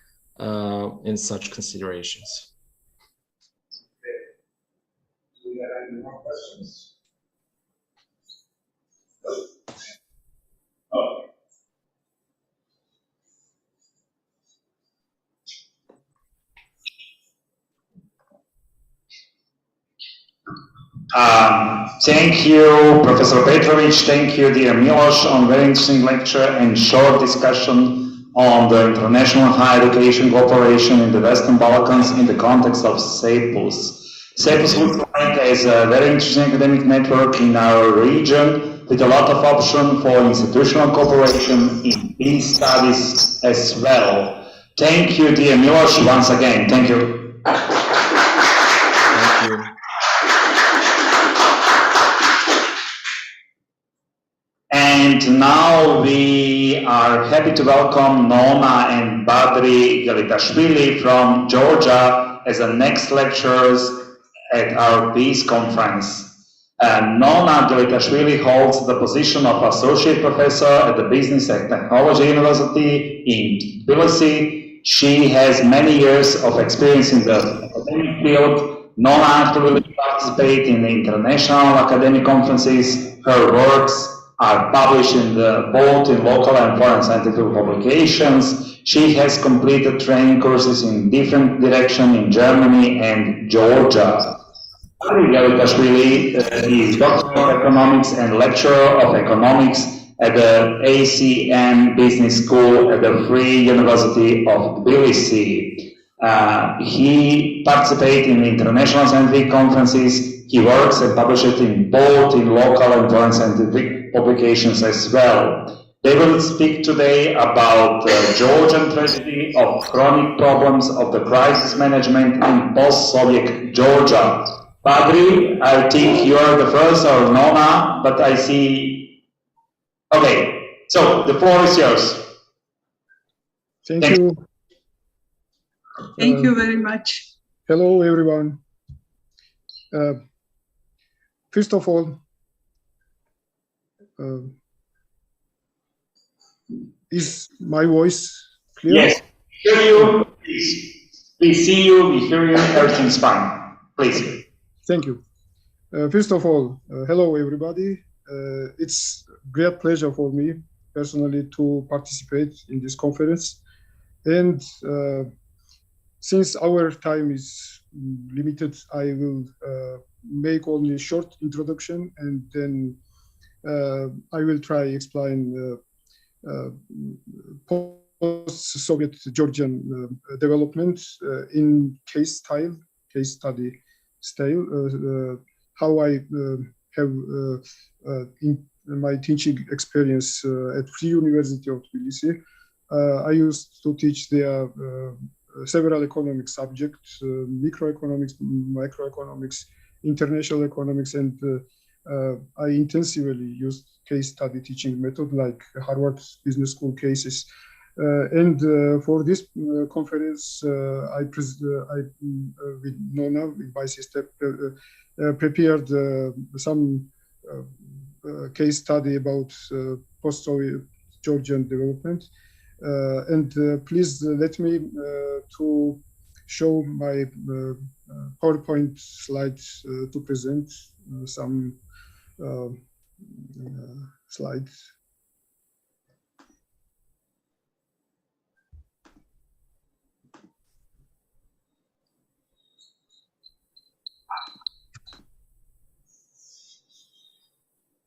in such considerations. Do we have any more questions? Oh. Thank you, Professor Petrovic. Thank you, dear Milos, on very interesting lecture and short discussion on the international higher education cooperation in the Western Balkans in the context of CEPUS. CEPUS looks like as a very interesting academic network in our region with a lot of option for institutional cooperation in peace studies as well. Thank you, dear Milos, once again. Thank you. Thank you. And now we are happy to welcome Nona and Badri Gelitashvili from Georgia as the next lecturers at our Peace Conference. Nona Gelitashvili holds the position of Associate Professor at the Business and Technology University in Tbilisi. She has many years of experience in the academic field. Nona actively participates in the international academic conferences. Her works are published in both in local and foreign scientific publications. She has completed training courses in different directions in Germany and Georgia. Badri Gelitashvili is Doctor of Economics and Lecturer of Economics at the ACM Business School at the Free University of Tbilisi. He participates in international scientific conferences. He works and publishes in both in local and foreign scientific publications as well. They will speak today about the Georgian tragedy of chronic problems of the crisis management in post-Soviet Georgia. Badri, I think you are the first, or Nona, but I see. Okay, so the floor is yours. Thank you. Thank you very much. Hello, everyone. First of all, is my voice clear? Yes, hear you, please. We see you, we hear you, everything's fine. Please. Thank you. First of all, hello, everybody. It's great pleasure for me personally to participate in this conference. And since our time is limited, I will make only a short introduction, and then I will try explain post-Soviet Georgian development in case study style, how I have my teaching experience at Free University of Tbilisi. I used to teach there several economic subjects, microeconomics, microeconomics, international economics, and I intensively used case study teaching method like Harvard Business School cases. And for this conference, with Nona, with my sister, prepared some case study about post-Soviet Georgian development. Please let me to show my PowerPoint slides to present some slides.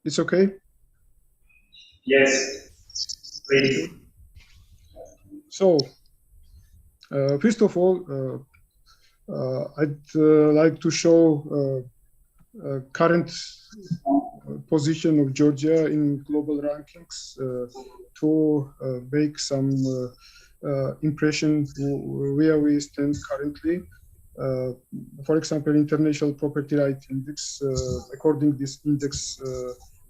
It's okay? Yes, please. So, first of all, I'd like to show current position of Georgia in global rankings to make some impression where we stand currently. For example, International Property Rights Index, according to this index,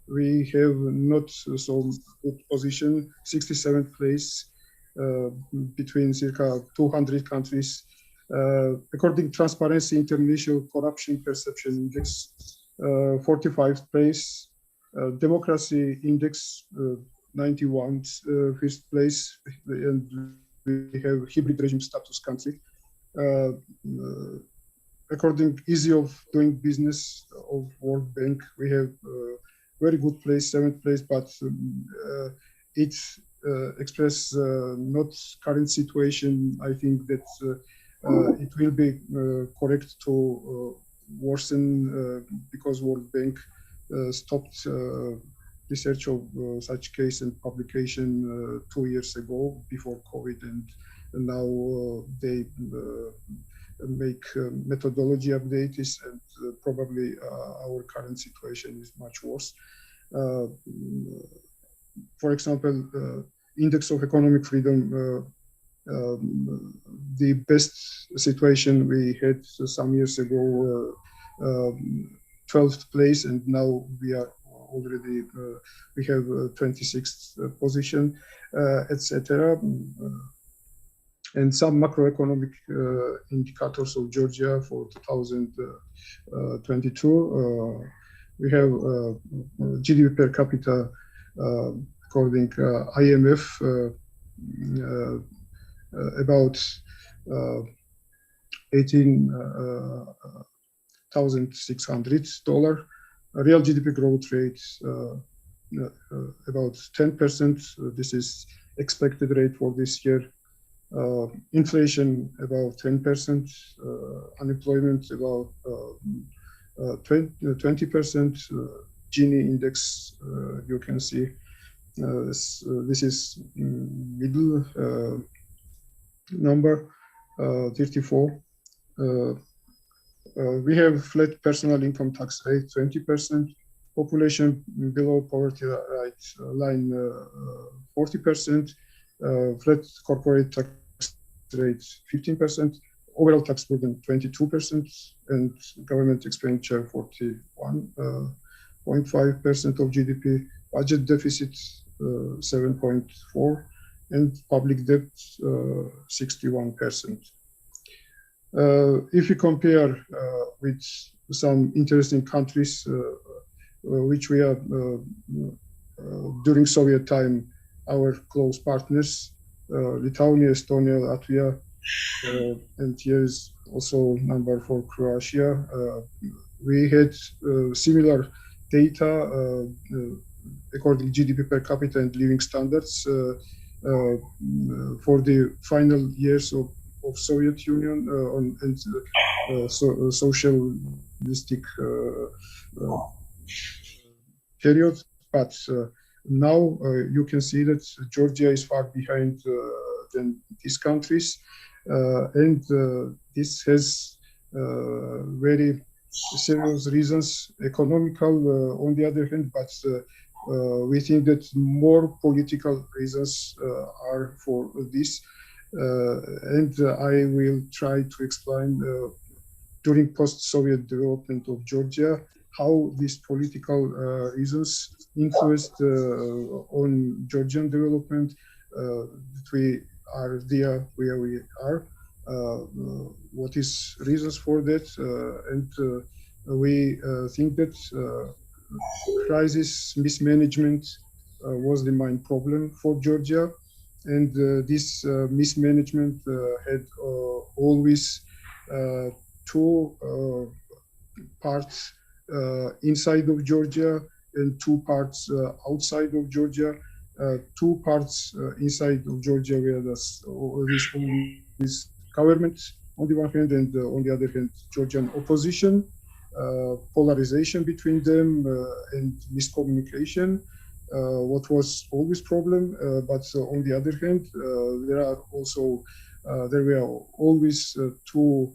we have not so good position, 67th place between circa 200 countries. According to Transparency International Corruption Perception Index, 45th place. Democracy Index, 91, first place, and we have hybrid regime status country. According to Ease of Doing Business of World Bank, we have very good place, 7th place, but it express not current situation. I think that it will be correct to worsen because World Bank stopped research of such case and publication 2 years ago before COVID, and now they make methodology updates, and probably our current situation is much worse. For example, Index of Economic Freedom, the best situation we had some years ago, 12th place, and now we are already, we have 26th position, etc. And some macroeconomic indicators of Georgia for 2022. We have GDP per capita according IMF about $18,600. Real GDP growth rate about 10%. This is expected rate for this year. Inflation about 10%. Unemployment about 20%. Gini index, you can see this is middle number 34. We have flat personal income tax rate 20%. Population below poverty line 40%. Flat corporate tax rate 15%. Overall tax burden 22%, and government expenditure 41.5% of GDP. Budget deficit 7.4%, and public debt 61%. If you compare with some interesting countries which we are during Soviet time our close partners, Lithuania, Estonia, Latvia, and here is also number for Croatia. We had similar data according to GDP per capita and living standards for the final years of Soviet Union and socialistic period. But now you can see that Georgia is far behind than these countries, and this has very serious reasons, economical on the other hand, but we think that more political reasons are for this, and I will try to explain during post-Soviet development of Georgia how these political reasons influenced on Georgian development, that we are there where we are, what is reasons for that, and we think that crisis mismanagement was the main problem for Georgia, and this mismanagement had always two parts inside of Georgia and two parts outside of Georgia. Two parts inside of Georgia were this government on the one hand, and on the other hand, Georgian opposition, polarization between them, and miscommunication. What was always problem, but on the other hand, there were always two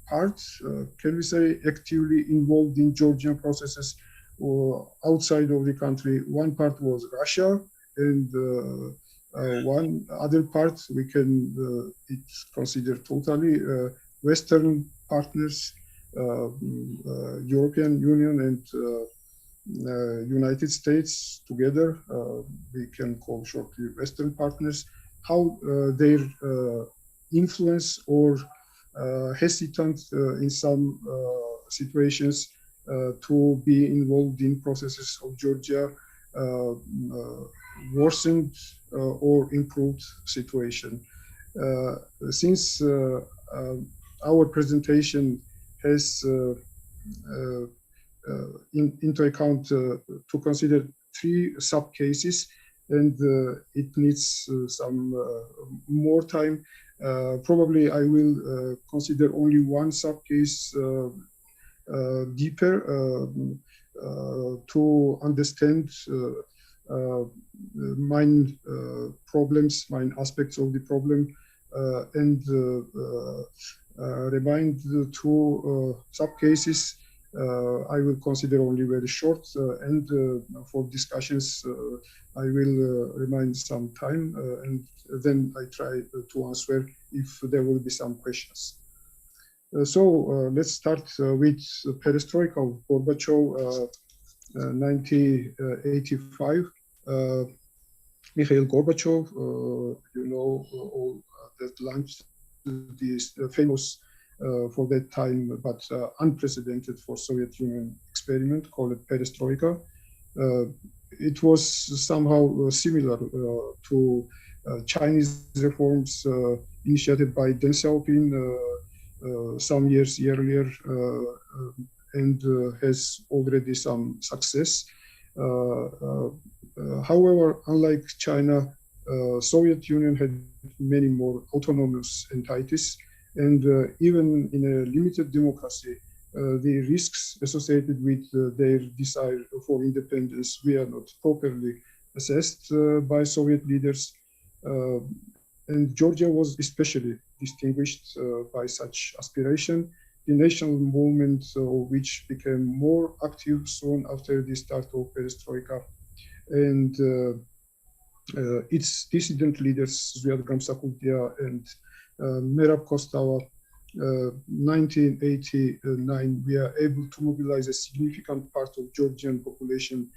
parts, can we say, actively involved in Georgian processes outside of the country. One part was Russia, and one other part we can consider totally Western partners, European Union and United States together. We can call shortly Western partners. How their influence or hesitant in some situations to be involved in processes of Georgia worsened or improved situation. Since our presentation has into account to consider three sub-cases, and it needs some more time. Probably I will consider only one sub-case deeper to understand main problems, main aspects of the problem, and remind the two sub-cases. I will consider only very short, and for discussions I will remind some time, and then I try to answer if there will be some questions. Let's start with perestroika of Gorbachev, 1985. Mikhail Gorbachev, you know, all that launched this famous for that time, but unprecedented for Soviet Union experiment called perestroika. It was somehow similar to Chinese reforms initiated by Deng Xiaoping some years earlier, and has already some success. However, unlike China, Soviet Union had many more autonomous entities, and even in a limited democracy, the risks associated with their desire for independence were not properly assessed by Soviet leaders. And Georgia was especially distinguished by such aspiration. The national movement, which became more active soon after the start of perestroika, and its dissident leaders, Zviad Gamsakhurdia and Merab Kostava, 1989, we are able to mobilize a significant part of Georgian population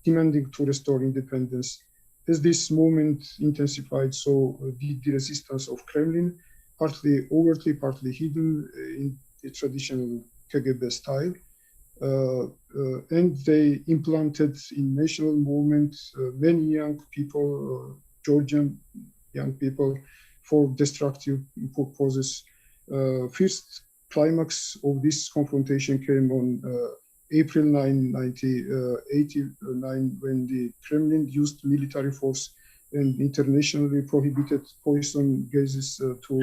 demanding to restore independence. As this movement intensified, so did the resistance of Kremlin, partly overtly, partly hidden in the traditional KGB style. And they implanted in national movement many young people, Georgian young people, for destructive purposes. First climax of this confrontation came on April 9, 1989, when the Kremlin used military force and internationally prohibited poison gases to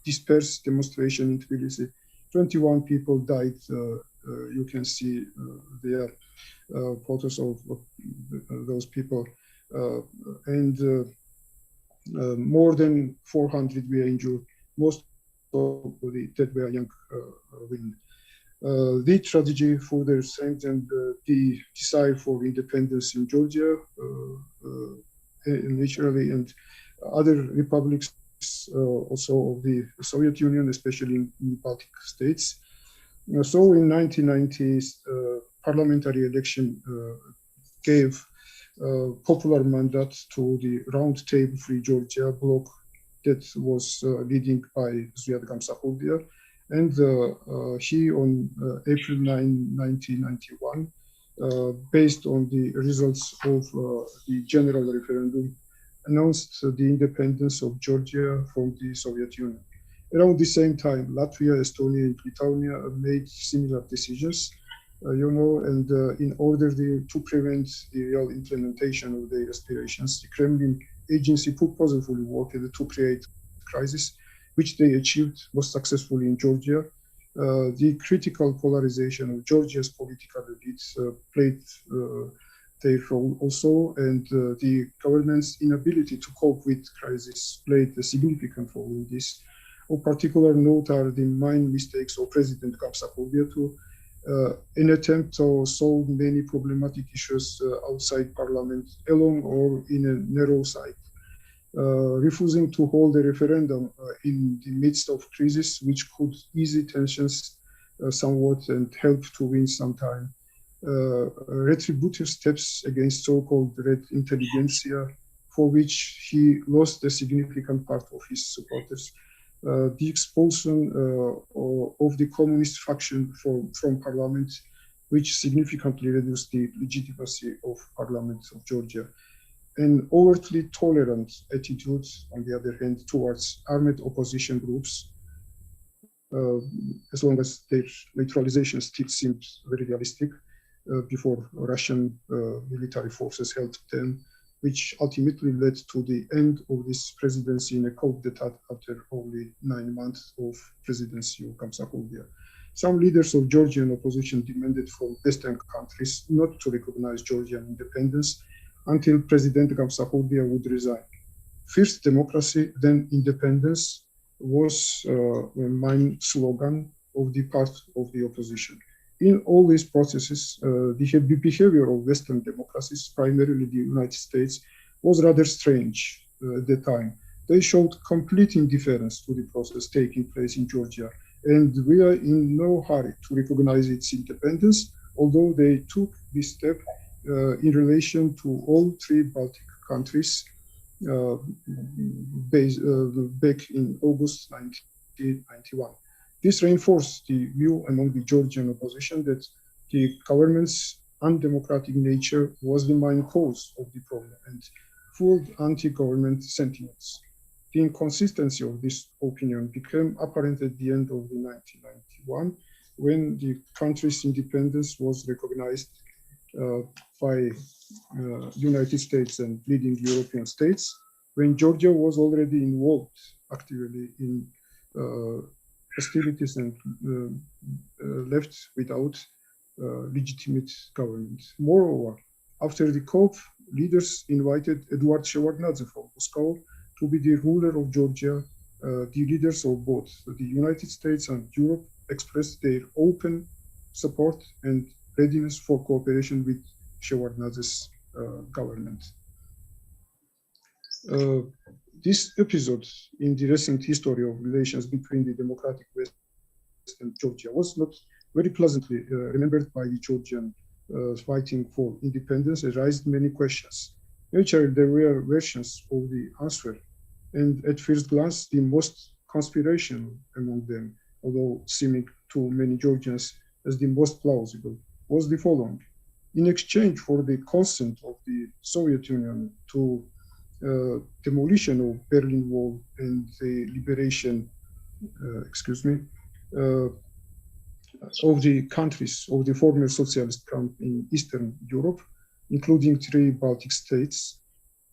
disperse demonstration in Tbilisi. 21 people died. You can see there photos of those people, and more than 400 were injured. Most of the dead were young women. The tragedy further strengthened the desire for independence in Georgia, naturally, and other republics also of the Soviet Union, especially in the Baltic states. So in 1990s, parliamentary election gave popular mandate to the Round Table Free Georgia bloc that was leading by Zviad Gamsakholdia. And he, on April 9, 1991, based on the results of the general referendum, announced the independence of Georgia from the Soviet Union. Around the same time, Latvia, Estonia, and Lithuania made similar decisions, and in order to prevent the real implementation of their aspirations, the Kremlin agency purposefully worked to create crisis, which they achieved most successfully in Georgia. The critical polarization of Georgia's political elites played their role also, and the government's inability to cope with crisis played a significant role in this. Of particular note are the minor mistakes of President Gamsakholdia to an attempt to solve many problematic issues outside parliament along or in a narrow side. Refusing to hold a referendum in the midst of crisis, which could ease tensions somewhat and help to win some time. Retributive steps against so-called red intelligentsia, for which he lost a significant part of his supporters. The expulsion of the communist faction from parliament, which significantly reduced the legitimacy of parliament of Georgia. An overtly tolerant attitude, on the other hand, towards armed opposition groups, as long as their neutralization still seemed very realistic before Russian military forces helped them, which ultimately led to the end of this presidency in a coup d'etat after only 9 months of presidency of Gamsakholdia. Some leaders of Georgian opposition demanded from Western countries not to recognize Georgian independence until President Gamsakholdia would resign. First democracy, then independence was a main slogan of the part of the opposition. In all these processes, the behavior of Western democracies, primarily the United States, was rather strange at the time. They showed complete indifference to the process taking place in Georgia, and we are in no hurry to recognize its independence, although they took this step in relation to all 3 Baltic countries back in August 1991. This reinforced the view among the Georgian opposition that the government's undemocratic nature was the main cause of the problem and fueled anti-government sentiments. The inconsistency of this opinion became apparent at the end of the 1991, when the country's independence was recognized by United States and leading European states, when Georgia was already involved actively in hostilities and left without legitimate government. Moreover, after the coup, leaders invited Eduard Shevardnadze from Moscow to be the ruler of Georgia. The leaders of both the United States and Europe expressed their open support and readiness for cooperation with Shevardnadze's government. This episode in the recent history of relations between the democratic West and Georgia was not very pleasantly remembered by the Georgian fighting for independence. It raised many questions. Naturally, there were versions of the answer, and at first glance, the most conspirational among them, although seeming to many Georgians as the most plausible, was the following. In exchange for the consent of the Soviet Union to demolition of Berlin Wall and the liberation, of the countries of the former socialist camp in Eastern Europe, including 3 Baltic states,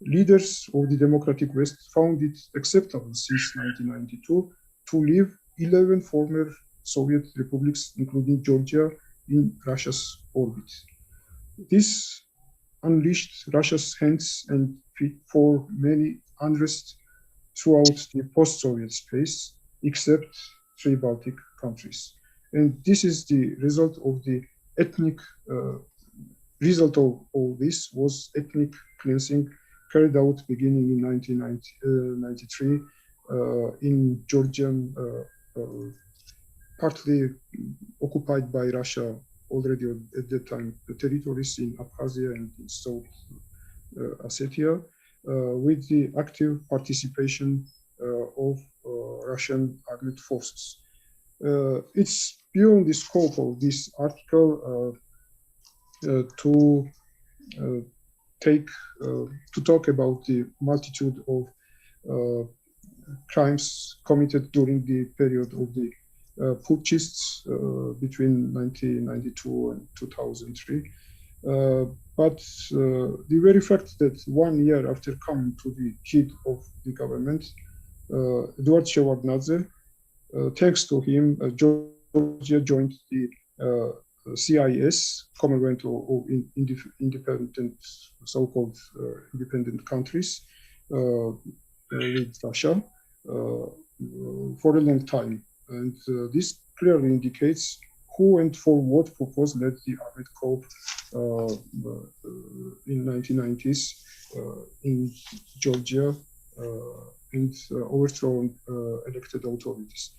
leaders of the democratic West found it acceptable since 1992 to leave 11 former Soviet republics, including Georgia, in Russia's orbit. This unleashed Russia's hands and feet for many unrest throughout the post-Soviet space, except 3 Baltic countries. And this is the result of the ethnic, result of all this was ethnic cleansing carried out beginning in 1993 in Georgian, partly occupied by Russia already at that time, the territories in Abkhazia and in South Ossetia, with the active participation of Russian armed forces. It's beyond the scope of this article to talk about the multitude of crimes committed during the period of the putschists between 1992 and 2003. But the very fact that 1 year after coming to the head of the government, Eduard Shevardnadze, thanks to him, Georgia joined the CIS, Commonwealth of Independent, so-called independent countries, with Russia for a long time. And this clearly indicates who and for what purpose led the armed coup in 1990s in Georgia and overthrown elected authorities.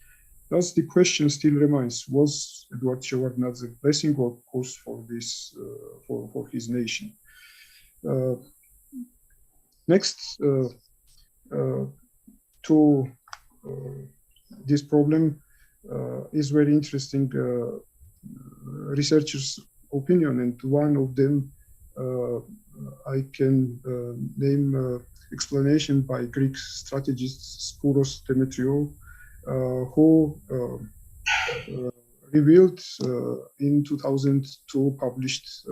Thus, the question still remains: was Eduard Shevardnadze blessing or curse for this, for his nation? Next, to this problem is very interesting researchers' opinion, and one of them I can name explanation by Greek strategist Spouros Demetriou, who revealed in 2002 published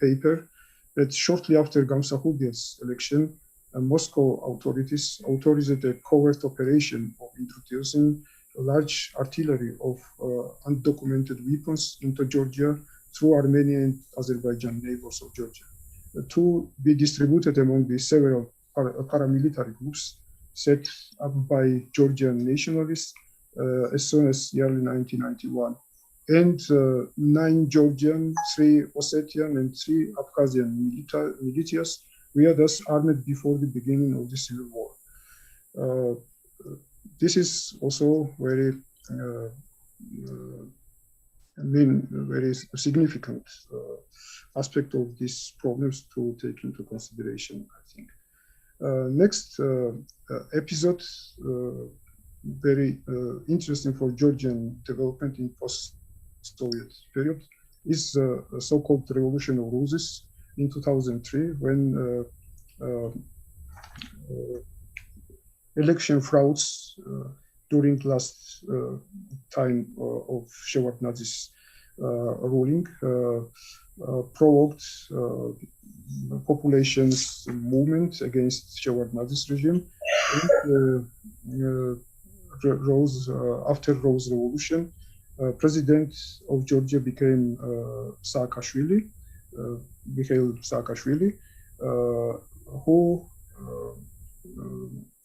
paper that shortly after Gamsakhudian's election, Moscow authorities authorized a covert operation of introducing a large artillery of undocumented weapons into Georgia through Armenia and Azerbaijan, neighbors of Georgia, to be distributed among the several paramilitary groups set up by Georgian nationalists as soon as early 1991. And 9 Georgian, 3 Ossetian, and 3 Abkhazian militias were thus armed before the beginning of the civil war. This is also very, very significant aspect of these problems to take into consideration, I think. Next episode, very interesting for Georgian development in post-Soviet period, is a so-called Revolution of Roses in 2003, when election frauds during last time of Shevardnadze's ruling provoked population's movement against Shevardnadze's regime. And, after Rose Revolution, President of Georgia became Saakashvili, Mikhail Saakashvili, who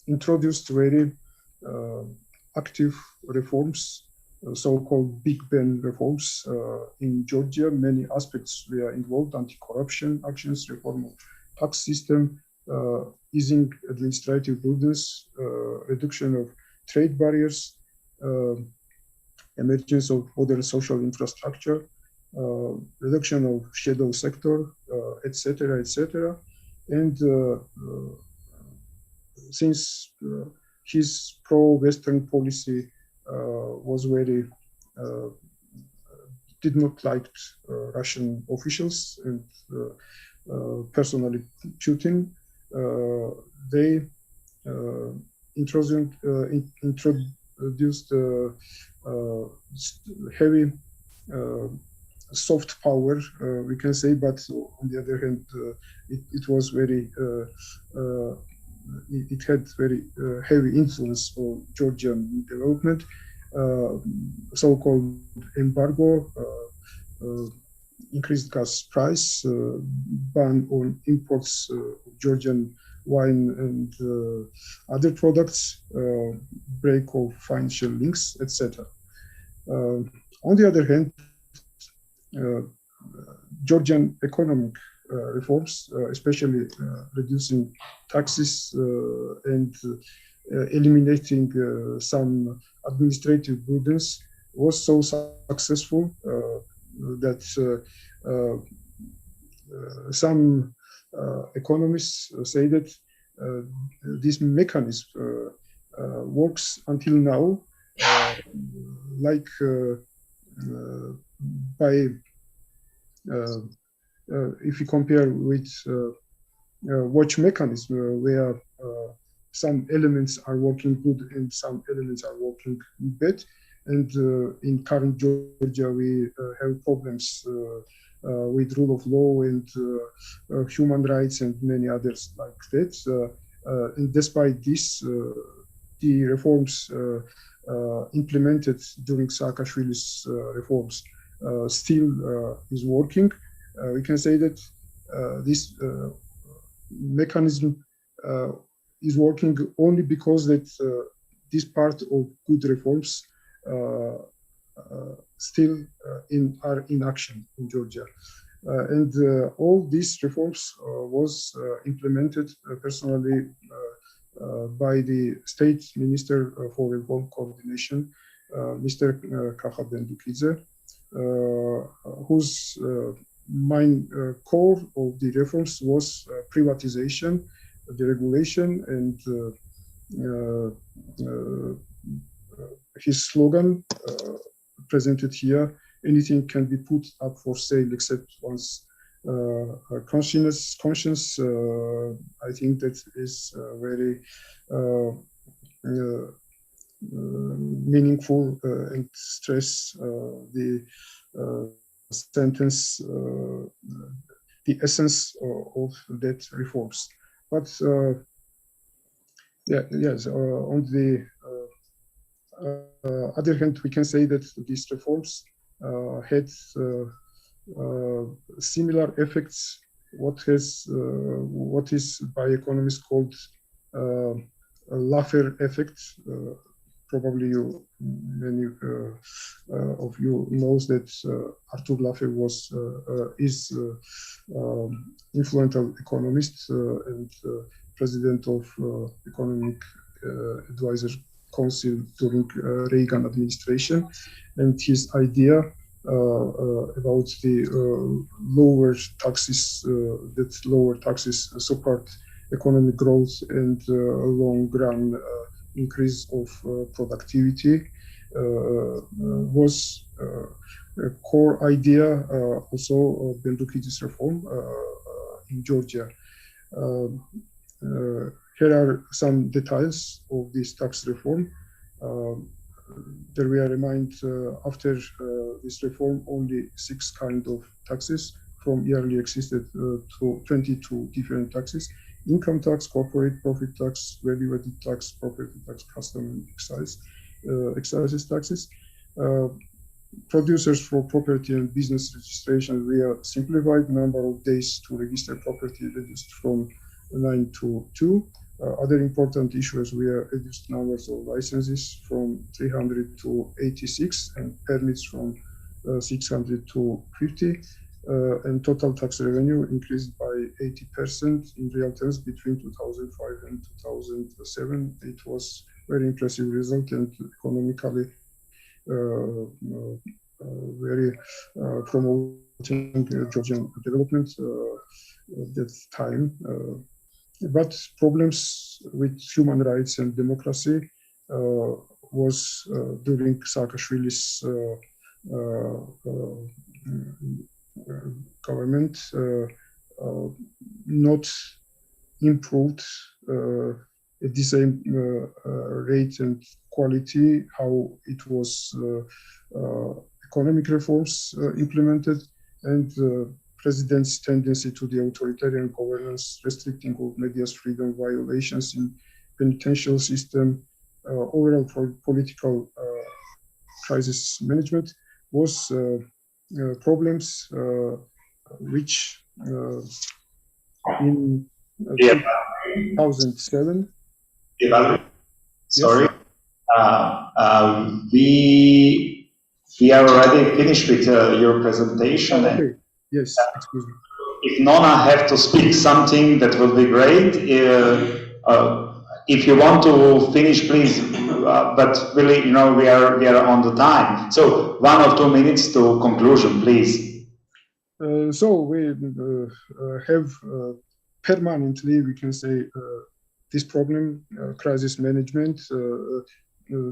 introduced very active reforms, so-called Big Ben reforms in Georgia. Many aspects were involved: anti-corruption actions, reform of tax system, easing administrative burdens, reduction of trade barriers, emergence of modern social infrastructure, reduction of shadow sector, etc., etc. And since his pro-Western policy was very, did not like Russian officials and personally Putin, they introduced heavy soft power, we can say, but on the other hand, it was very, it had very heavy influence on Georgian development. So-called embargo, increased gas price, ban on imports of Georgian wine and other products, break of financial links, etc. On the other hand, Georgian economic reforms, especially reducing taxes and eliminating some administrative burdens, was so successful that some economists say that this mechanism works until now, like by if you compare with watch mechanism, where some elements are working good and some elements are working bad, and in current Georgia we have problems with rule of law and human rights and many others like that. And despite this, the reforms implemented during Saakashvili's reforms still is working. We can say that this mechanism is working only because that this part of good reforms still are in action in Georgia. And all these reforms was implemented personally by the State Minister for Reform Coordination, Mr. Kaha Bendukidze, whose main core of the reforms was privatization, deregulation, and his slogan presented here: anything can be put up for sale except one's conscience. I think that is very meaningful and stress the sentence, the essence of that reforms. But yes, on the other hand, we can say that these reforms had similar effects. What is by economists called a Laffer effect. Probably many of you knows that Artur Laffer is influential economist and president of Economic Advisor Council during Reagan administration, and his idea about the lower taxes, that lower taxes support economic growth and long run increase of productivity was a core idea also of Bendukidze's reform in Georgia. Here are some details of this tax reform. There we are reminded after this reform, only 6 kinds of taxes from yearly existed to 22 different taxes: income tax, corporate profit tax, value-added tax, property tax, custom and excises taxes. Producers for property and business registration, we are simplified. Number of days to register property reduced from 9 to 2. Other important issues, we are reduced numbers of licenses from 300 to 86 and permits from 600 to 50. And total tax revenue increased by 80% in real terms between 2005 and 2007. It was very impressive result and economically very promoting Georgian development at that time. But problems with human rights and democracy was during Saakashvili's government not improved at the same rate and quality how it was economic reforms implemented, and president's tendency to the authoritarian governance, restricting of media's freedom, violations in penitential system, overall political crisis management was problems which in 2007. Sorry, we we are already finished with your presentation. Okay. Yes, excuse me. If Nona have to speak something, that would be great. If you want to finish, please. But really, you know, we are on the time. So 1 or 2 minutes to conclusion, please. So we have permanently, we can say, this problem, crisis management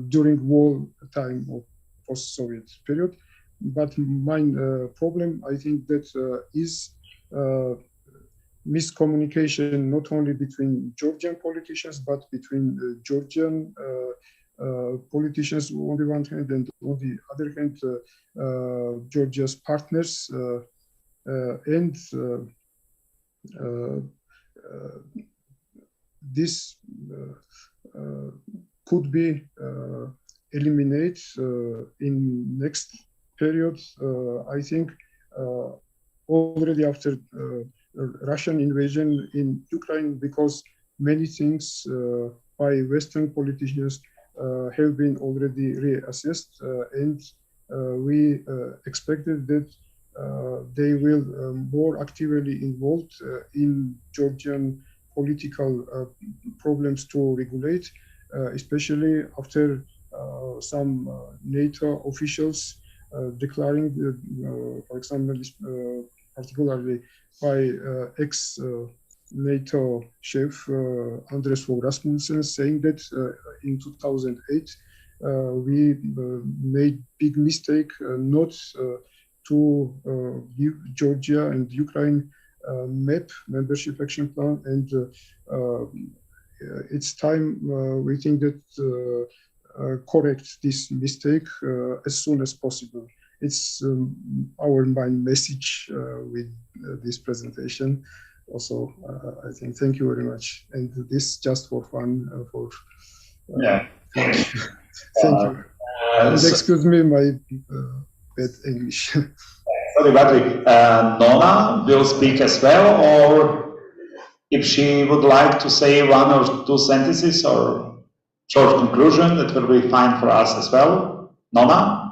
during war time of post-Soviet period. But my problem, I think, that is miscommunication not only between Georgian politicians but between Georgian politicians on the one hand, and on the other hand Georgia's partners, and this could be eliminated in next period, I think, already after Russian invasion in Ukraine, because many things by Western politicians have been already reassessed, and we expected that they will more actively involved in Georgian political problems to regulate, especially after some NATO officials declaring, for example, particularly by ex-NATO chief Anders Fogh Rasmussen, saying that in 2008 we made big mistake not to give Georgia and Ukraine MAP, Membership Action Plan, and it's time we think that correct this mistake as soon as possible. It's our main message with this presentation. Also, I think thank you very much. And this just for fun. Thank you. And excuse me my bad English. Sorry, Patrick. Nona will speak as well, or if she would like to say 1 or 2 sentences or short conclusion, that will be fine for us as well. Nona?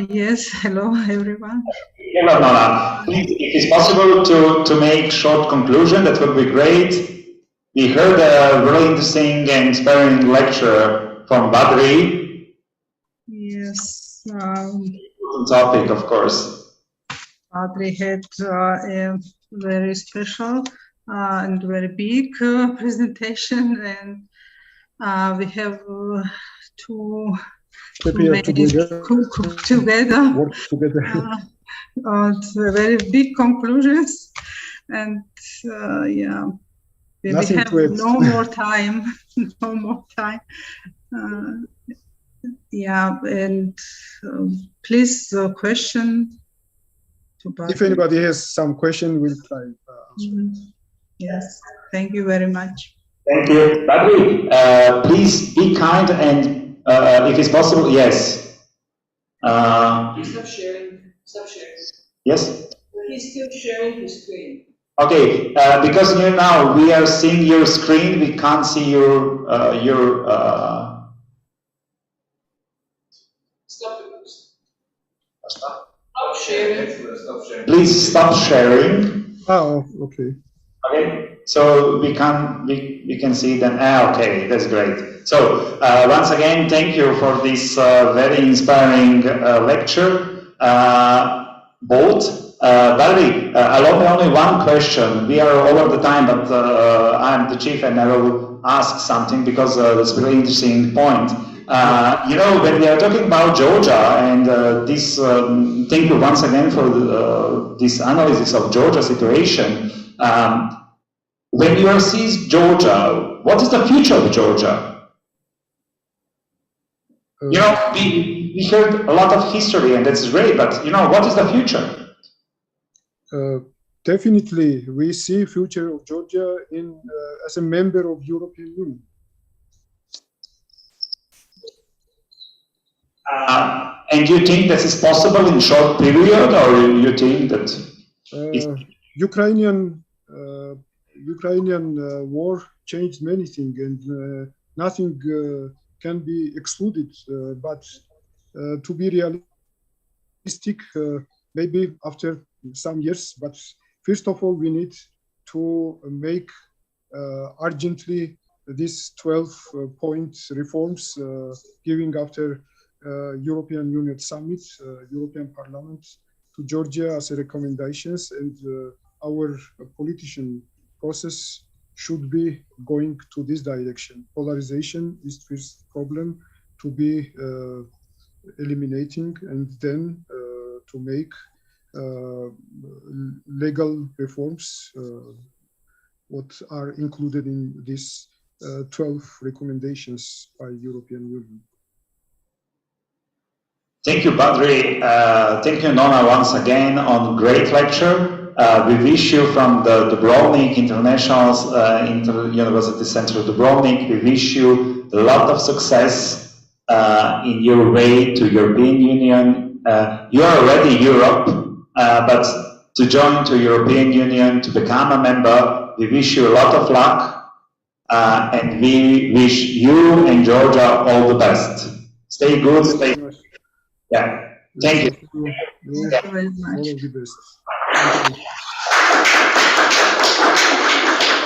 Yes, hello everyone. Hello, Nona. If it's possible to make short conclusion, that would be great. We heard a really interesting and inspiring lecture from Badri. Yes. Topic, of course. Badri had a very special and very big presentation, and we have to prepare together, cook together, work together. Very big conclusions, and yeah, we have no more time. No more time. Yeah, and please question. If anybody has some question, we'll try. Yes, thank you very much. Thank you. Badri, please be kind and if it's possible, yes. Stop sharing. Stop sharing. Yes? He's still sharing his screen. Okay, because now we are seeing your screen, we can't see your Stop sharing. Please stop sharing. Oh, okay. Okay, so we can see them. Okay, that's great. So once again, thank you for this very inspiring lecture. Both. Badri, allow me only one question. We are over the time, but I'm the chief and I will ask something because that's a really interesting point. You know, when we are talking about Georgia and this, thank you once again for this analysis of Georgia situation. When you see Georgia, what is the future of Georgia? You know, we heard a lot of history and that's great, but you know, what is the future? Definitely, we see future of Georgia in as a member of European Union. And you think this is possible in short period, or you think that Ukrainian war changed many things, and nothing can be excluded, but to be realistic, maybe after some years, but first of all, we need to make urgently these 12-point reforms, giving after European Union Summit, European Parliament to Georgia as a recommendations, and our politician process should be going to this direction. Polarization is the first problem to be eliminating, and then to make legal reforms what are included in these 12 recommendations by European Union. Thank you, Badri. Thank you, Nona, once again on great lecture. We wish you from the Dubrovnik International University Center of Dubrovnik, we wish you a lot of success in your way to European Union. You are already Europe, but to join to European Union, to become a member, we wish you a lot of luck, and we wish you and Georgia all the best. Stay good, stay. Yeah, thank you. Thank you very much. All of the best. Thank you.